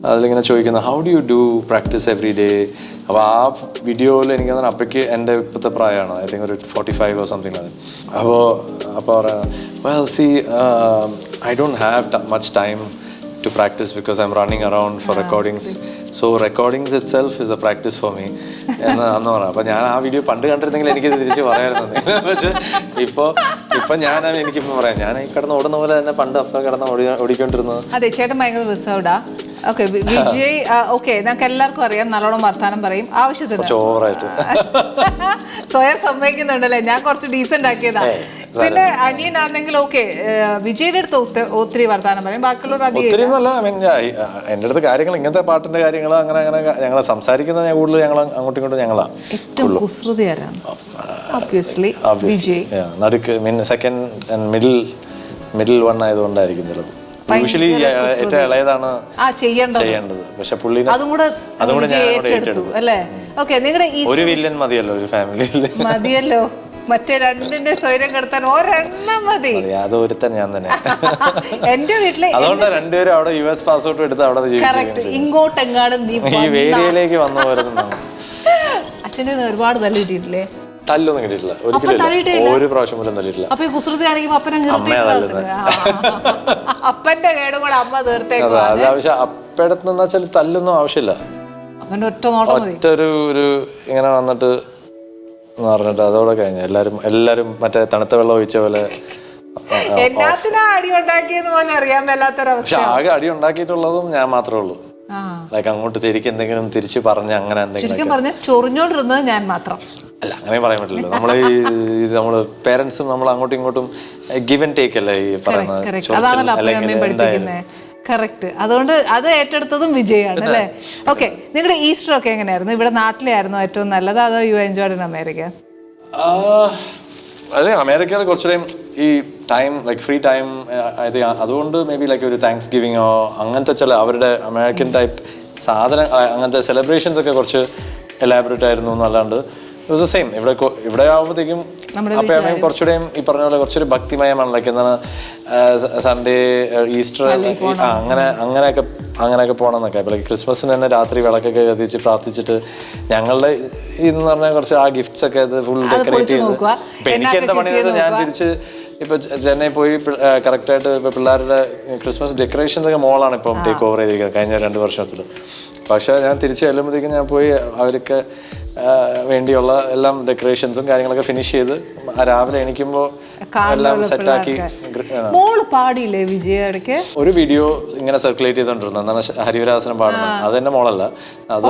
Speaker 2: അതിലിങ്ങനെ ചോദിക്കുന്നത് how do you do practice every day. അപ്പോൾ ആ വീഡിയോയിൽ എനിക്ക് തന്നെ അപ്പയ്ക്ക് എൻ്റെ ഇപ്പോഴത്തെ പ്രായമാണ്, ഐ തിങ്ക് ഒരു 45 or something like that. അപ്പോൾ പറയാം well see I don't have much time to practice because I'm running around for recordings. So recordings itself is a practice for me എന്ന് പറയാം. അപ്പോൾ ഞാൻ ആ വീഡിയോ പണ്ട് കണ്ടിരുന്നെങ്കിൽ എനിക്ക് തിരിച്ച് പറയാമായിരുന്നു. പക്ഷെ ഇപ്പോൾ ഇപ്പൊ എനിക്കിപ്പോ പറയാം, ഞാൻ ഈ കിടന്ന് ഓടുന്ന പോലെ തന്നെ പണ്ട് അപ്പ കിടന്ന് ഓടിക്കൊണ്ടിരുന്നത്.
Speaker 1: അതെ, ചേട്ടൻ ഭയങ്കര റിസർവ്ഡാ. ഓക്കെ, വിജയ് ഓക്കെ, ഞങ്ങൾക്ക് എല്ലാവർക്കും അറിയാം, നല്ലോണം വർത്താനം പറയും, ആവശ്യത്തിന്
Speaker 2: ഓവറായിട്ട്
Speaker 1: സ്വയം സമ്മതിക്കുന്നുണ്ടല്ലേ. ഞാൻ കുറച്ച് ഡീസന്റ് ആക്കിയതാ. പിന്നെ അനിയനാണെങ്കിൽ ഓക്കെ, വിജയുടെ അടുത്ത് ഒത്തിരി വർത്താനം പറയും, ബാക്കിയുള്ളവർ അധികം
Speaker 2: ഒത്തിരി എന്നല്ല. എന്റെ അടുത്ത് കാര്യങ്ങൾ, ഇങ്ങനത്തെ പാട്ടിന്റെ കാര്യങ്ങൾ അങ്ങനെ അങ്ങനെ ഞങ്ങൾ സംസാരിക്കുന്നത് കൂടുതൽ ഞങ്ങൾ അങ്ങോട്ടും ഇങ്ങോട്ടും ഞങ്ങളാ.
Speaker 1: ഏറ്റവും കുസൃതി ആരാണ്? Obviously, വിജയ്.
Speaker 2: നടുക്ക് സെക്കൻഡ് ആൻഡ് മിഡിൽ വൺ ആയതുകൊണ്ടായിരിക്കും ചിലപ്പോൾ. യൂഷ്വലി ഏറ്റവും ഇളയതാണ് ചെയ്യേണ്ടത്, പക്ഷെ പുള്ളി അതും കൂടെ ഞാൻ ഏറ്റെടുത്തു
Speaker 1: അല്ലേ. ഓക്കെ, നിങ്ങളുടെ
Speaker 2: ഒരു വില്ലൻ മതിയല്ലോ ഒരു ഫാമിലിയിൽ,
Speaker 1: മതിയല്ലോ. മറ്റേ രണ്ടിന്റെ സ്വൈര്യം കെടുത്താൻ ഒരെണ്ണം മതി.
Speaker 2: അത് ഒരുത്തൻ ഞാൻ തന്നെ.
Speaker 1: എന്റെ വീട്ടിലെ
Speaker 2: അതുകൊണ്ട് രണ്ടുപേരും അവിടെ US പാസ്പോർട്ട് എടുത്ത് അവിടെ
Speaker 1: ഇങ്ങോട്ടെങ്ങാടും
Speaker 2: ഈ വേരിയയിലേക്ക് വന്നു വരുന്ന.
Speaker 1: അച്ഛൻ്റെ ഒരുപാട് തല്ല് കിട്ടിയിട്ടില്ലേ?
Speaker 2: തല്ലൊന്നും കിട്ടിയിട്ടില്ല, ഒരിക്കലും ഒരു പ്രാവശ്യം പോലും തല്ലിയിട്ടില്ല.
Speaker 1: അപ്പൊ ഈ കുസൃതി ആണെങ്കിൽ അപ്പന്റെ കേടും കൂടെ അമ്മ തീർത്തേക്കും.
Speaker 2: അത് ആവശ്യം അപ്പടത്തെന്ന് വെച്ചാൽ തല്ലൊന്നും ആവശ്യമില്ല.
Speaker 1: അപ്പന്റെ ഒറ്റ
Speaker 2: ഒരു ഇങ്ങനെ വന്നിട്ട് എന്ന് പറഞ്ഞിട്ട് അതോടെ കഴിഞ്ഞു. എല്ലാരും മറ്റേ തണുത്ത വെള്ളം ഒഴിച്ച പോലെ
Speaker 1: എല്ലാത്തിനും അടി ഉണ്ടാക്കിയെന്ന് പോലെ അറിയാൻ മേലാത്തൊരവസ്ഥ.
Speaker 2: പക്ഷെ ആകെ അടി ഉണ്ടാക്കിയിട്ടുള്ളതും ഞാൻ മാത്രമേ ഉള്ളൂ. ലൈക്ക് അങ്ങോട്ട് ശരിക്കും എന്തെങ്കിലും തിരിച്ച് പറഞ്ഞ് അങ്ങനെ എന്തെങ്കിലും
Speaker 1: പറഞ്ഞ ചൊറിഞ്ഞോണ്ടിരുന്നത് ഞാൻ മാത്രം
Speaker 2: അല്ല, അങ്ങനെ പറയാൻ പറ്റില്ല. നമ്മള് പേരൻസും നമ്മൾ അങ്ങോട്ടും ഇങ്ങോട്ടും ഗിവ് ആൻഡ് ടേക്ക് അല്ലേ ഈ പറയുന്നത്.
Speaker 1: കറക്റ്റ്. അതുകൊണ്ട് അത് ഏറ്റെടുത്തതും വിജയാണ് അല്ലേ. ഓക്കെ, നിങ്ങളുടെ ഈസ്റ്റർ ഒക്കെ എങ്ങനെയായിരുന്നു? ഇവിടെ നാട്ടിലായിരുന്നു ഏറ്റവും നല്ലത്, അതോ യു എൻജോയ്ഡ് ഇൻ അമേരിക്ക?
Speaker 2: അതെ, അമേരിക്കയിൽ കുറച്ചുകൂടെയും ഈ ടൈം ലൈക്ക് ഫ്രീ ടൈം അതുകൊണ്ട് മേ ബി ലൈക്ക് ഒരു താങ്ക്സ് ഗിവിങ്ങോ അങ്ങനത്തെ ചില അവരുടെ അമേരിക്കൻ ടൈപ്പ് സാധനം അങ്ങനത്തെ സെലിബ്രേഷൻസ് ഒക്കെ കുറച്ച് എലാബറേറ്റ് ആയിരുന്നു എന്നല്ലാണ്ട് ഇറ്റ് വാസ് സെയിം. ഇവിടെ ആകുമ്പോഴത്തേക്കും അപ്പം കുറച്ചുകൂടെയും ഈ പറഞ്ഞ പോലെ കുറച്ചൊരു ഭക്തിമയമാണ്. ലൈക്ക് എന്താണ് സൺഡേ ഈസ്റ്റർ അങ്ങനെയൊക്കെ പോകണം എന്നൊക്കെ. അപ്പോൾ ലൈക്ക് ക്രിസ്മസിന് തന്നെ രാത്രി വിളക്കൊക്കെ കത്തിച്ച് പ്രാർത്ഥിച്ചിട്ട് ഞങ്ങളുടെ ഇതെന്ന് പറഞ്ഞാൽ കുറച്ച് ആ ഗിഫ്റ്റ്സ് ഒക്കെ ഫുൾ ഡെക്കറേറ്റ് ചെയ്ത്. ഇപ്പം എനിക്ക് എന്താ പണിയത്, ഞാൻ തിരിച്ച് ഇപ്പം ചെന്നൈ പോയി കറക്റ്റായിട്ട് ഇപ്പം പിള്ളേരുടെ ക്രിസ്മസ് ഡെക്കറേഷൻസ് ഒക്കെ മോളാണ് ഇപ്പം ടേക്ക് ഓവർ ചെയ്തിരിക്കുന്നത് കഴിഞ്ഞ 2 വർഷത്തിൽ. പക്ഷേ ഞാൻ തിരിച്ച് ചെല്ലുമ്പോഴത്തേക്കും ഞാൻ പോയി അവർക്ക് വേണ്ടിയുള്ള എല്ലാം ഡെക്കറേഷൻസും കാര്യങ്ങളൊക്കെ ഫിനിഷ് ചെയ്ത് രാവിലെ എണീക്കുമ്പോൾ എല്ലാം സെറ്റാക്കി.
Speaker 1: പാടിയില്ലേ വിജയടക്ക്?
Speaker 2: ഒരു വീഡിയോ ഇങ്ങനെ സർക്കുലേറ്റ് ചെയ്തോണ്ടിരുന്നു, എന്താണ് ഹരിവരാസനം പാടുന്നത്. അത് എന്റെ മോളല്ല, അത്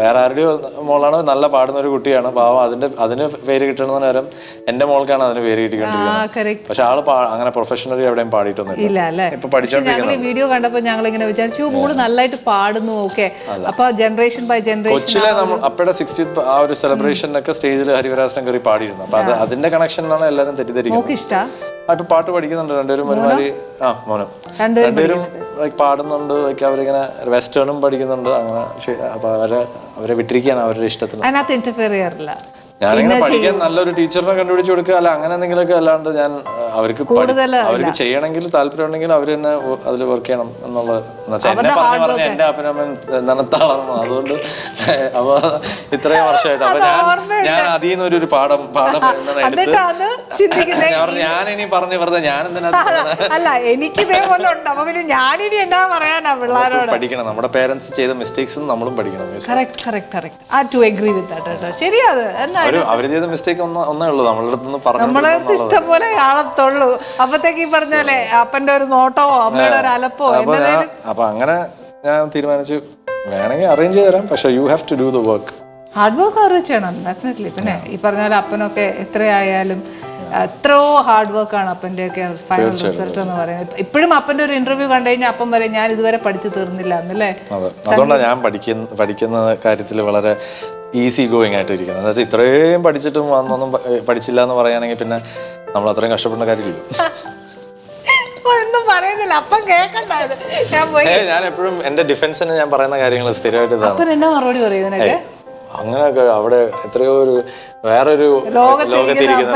Speaker 2: വേറെ ആരുടെയോ മോളാണ്. നല്ല പാടുന്ന ഒരു കുട്ടിയാണ്, പാവം. അതിന് പേര് കിട്ടണമെന്ന് പകരം എന്റെ മോൾക്കാണ് അതിന് പേര് കിട്ടിക്കൊണ്ടിരിക്കുന്നത്. പക്ഷെ ആള് അങ്ങനെ പ്രൊഫഷണലി എവിടെയും പാടിയിട്ടൊന്നുമില്ല. ഇപ്പൊ പഠിച്ചോണ്ടിരിക്കുന്നത്
Speaker 1: വീഡിയോ കണ്ടപ്പോ ഞങ്ങൾ ഇങ്ങനെ വിചാരിച്ചു മോള് നന്നായിട്ട് പാടുന്നു. ഓക്കെ, അപ്പൊ ജനറേഷൻ ബൈ ജനറേഷൻ
Speaker 2: കൊച്ചിലെ നമ്മൾ അപ്പയുടെ 60th ആ ഒരു സെലിബ്രേഷനൊക്കെ സ്റ്റേജിൽ ഹരിവരാസനം കയറി പാടിയിരുന്നു. അപ്പൊ അതിന്റെ കണക്ഷനാണ് എല്ലാവരും തെറ്റിദ്ധരിക്കുന്നത്. ഇപ്പൊ പാട്ട് പഠിക്കുന്നുണ്ട് രണ്ടുപേരും ഒരുമാതിരി. മോനും രണ്ടുപേരും പാടുന്നുണ്ട്. അവരിങ്ങനെ വെസ്റ്റേണും പഠിക്കുന്നുണ്ട്. അങ്ങനെ അപ്പൊ അവരെ വിട്ടിരിക്കുകയാണ് അവരുടെ ഇഷ്ടത്തിന്.
Speaker 1: അതിനകത്ത് ഇന്റർഫിയർ ചെയ്യാറില്ല.
Speaker 2: ഞാനിങ്ങനെ പഠിക്കാൻ നല്ലൊരു ടീച്ചറിനെ കണ്ടുപിടിച്ച് കൊടുക്കുക അല്ല അങ്ങനെ എന്തെങ്കിലുമൊക്കെ. അല്ലാണ്ട് ഞാൻ അവർക്ക് ചെയ്യണമെങ്കിൽ താല്പര്യം ഉണ്ടെങ്കിൽ അവർ തന്നെ അതിൽ വർക്ക് ചെയ്യണം എന്നുള്ളത്. എന്നെ പറഞ്ഞ് എന്റെ അപ്പനമ്മൻ നനത്താളാണ്. അതുകൊണ്ട് അപ്പൊ ഇത്രയും വർഷമായിട്ട് അപ്പൊ ഞാൻ അതിൽ നിന്ന് ഒരു പാഠം എടുത്ത് ഞാനിനി പറഞ്ഞു വെറുതെ പഠിക്കണം. നമ്മുടെ പേരൻസ് ചെയ്ത മിസ്റ്റേക്സ് നമ്മളും പഠിക്കണം. അവര് ചെയ്ത മിസ്റ്റേക്ക് ഒന്നേ ഉള്ളൂ, നമ്മളുടെ അടുത്ത്
Speaker 1: നമ്മളെ ഇഷ്ടം പോലെ കാണത്തുള്ളൂ. അപ്പത്തേക്ക് ഈ പറഞ്ഞാലേ അപ്പന്റെ ഒരു നോട്ടമോ അമ്മയുടെ ഒരു അലപ്പോ.
Speaker 2: അപ്പൊ അങ്ങനെ ഞാൻ തീരുമാനിച്ചു വേണമെങ്കിൽ അറേഞ്ച് ചെയ്ത് തരാം, പക്ഷെ you have to do the work.
Speaker 1: Hard work arrange ചെയ്യണം ഡെഫിനറ്റ്ലി. പിന്നെ ഈ പറഞ്ഞ പോലെ അപ്പനൊക്കെ എത്രയായാലും എത്രയോ ഹാർഡ് വർക്കാണ് അപ്പൻ്റെ ഒക്കെ ഫൈനൽ റിസൾട്ട് എന്ന് പറയുന്നത്. ഇപ്പോഴും അപ്പൻ്റെ ഒരു ഇന്റർവ്യൂ കണ്ടു കഴിഞ്ഞാൽ അപ്പം വരെ ഞാൻ ഇതുവരെ പഠിച്ചു തീർന്നില്ല എന്നല്ലേ.
Speaker 2: അതുകൊണ്ടാണ് ഞാൻ പഠിക്കുന്ന കാര്യത്തിൽ വളരെ ഈസി ഗോയിങ് ആയിട്ട് ഇരിക്കുന്നത്. എന്താ വെച്ചാൽ ഇത്രയും പഠിച്ചിട്ടും അന്നൊന്നും പഠിച്ചില്ല എന്ന് പറയുകയാണെങ്കിൽ പിന്നെ നമ്മൾ അത്രയും കഷ്ടപ്പെടുന്ന കാര്യമില്ല. ഞാൻ എപ്പോഴും എന്റെ ഡിഫൻസിന് ഞാൻ പറയുന്ന കാര്യങ്ങൾ സ്ഥിരമായിട്ട്
Speaker 1: മറുപടി പറയുന്നതിനൊക്കെ
Speaker 2: അങ്ങനെയൊക്കെ അവിടെ എത്രയോ ഒരു വേറൊരു
Speaker 1: ലോകത്തിരിക്കുന്ന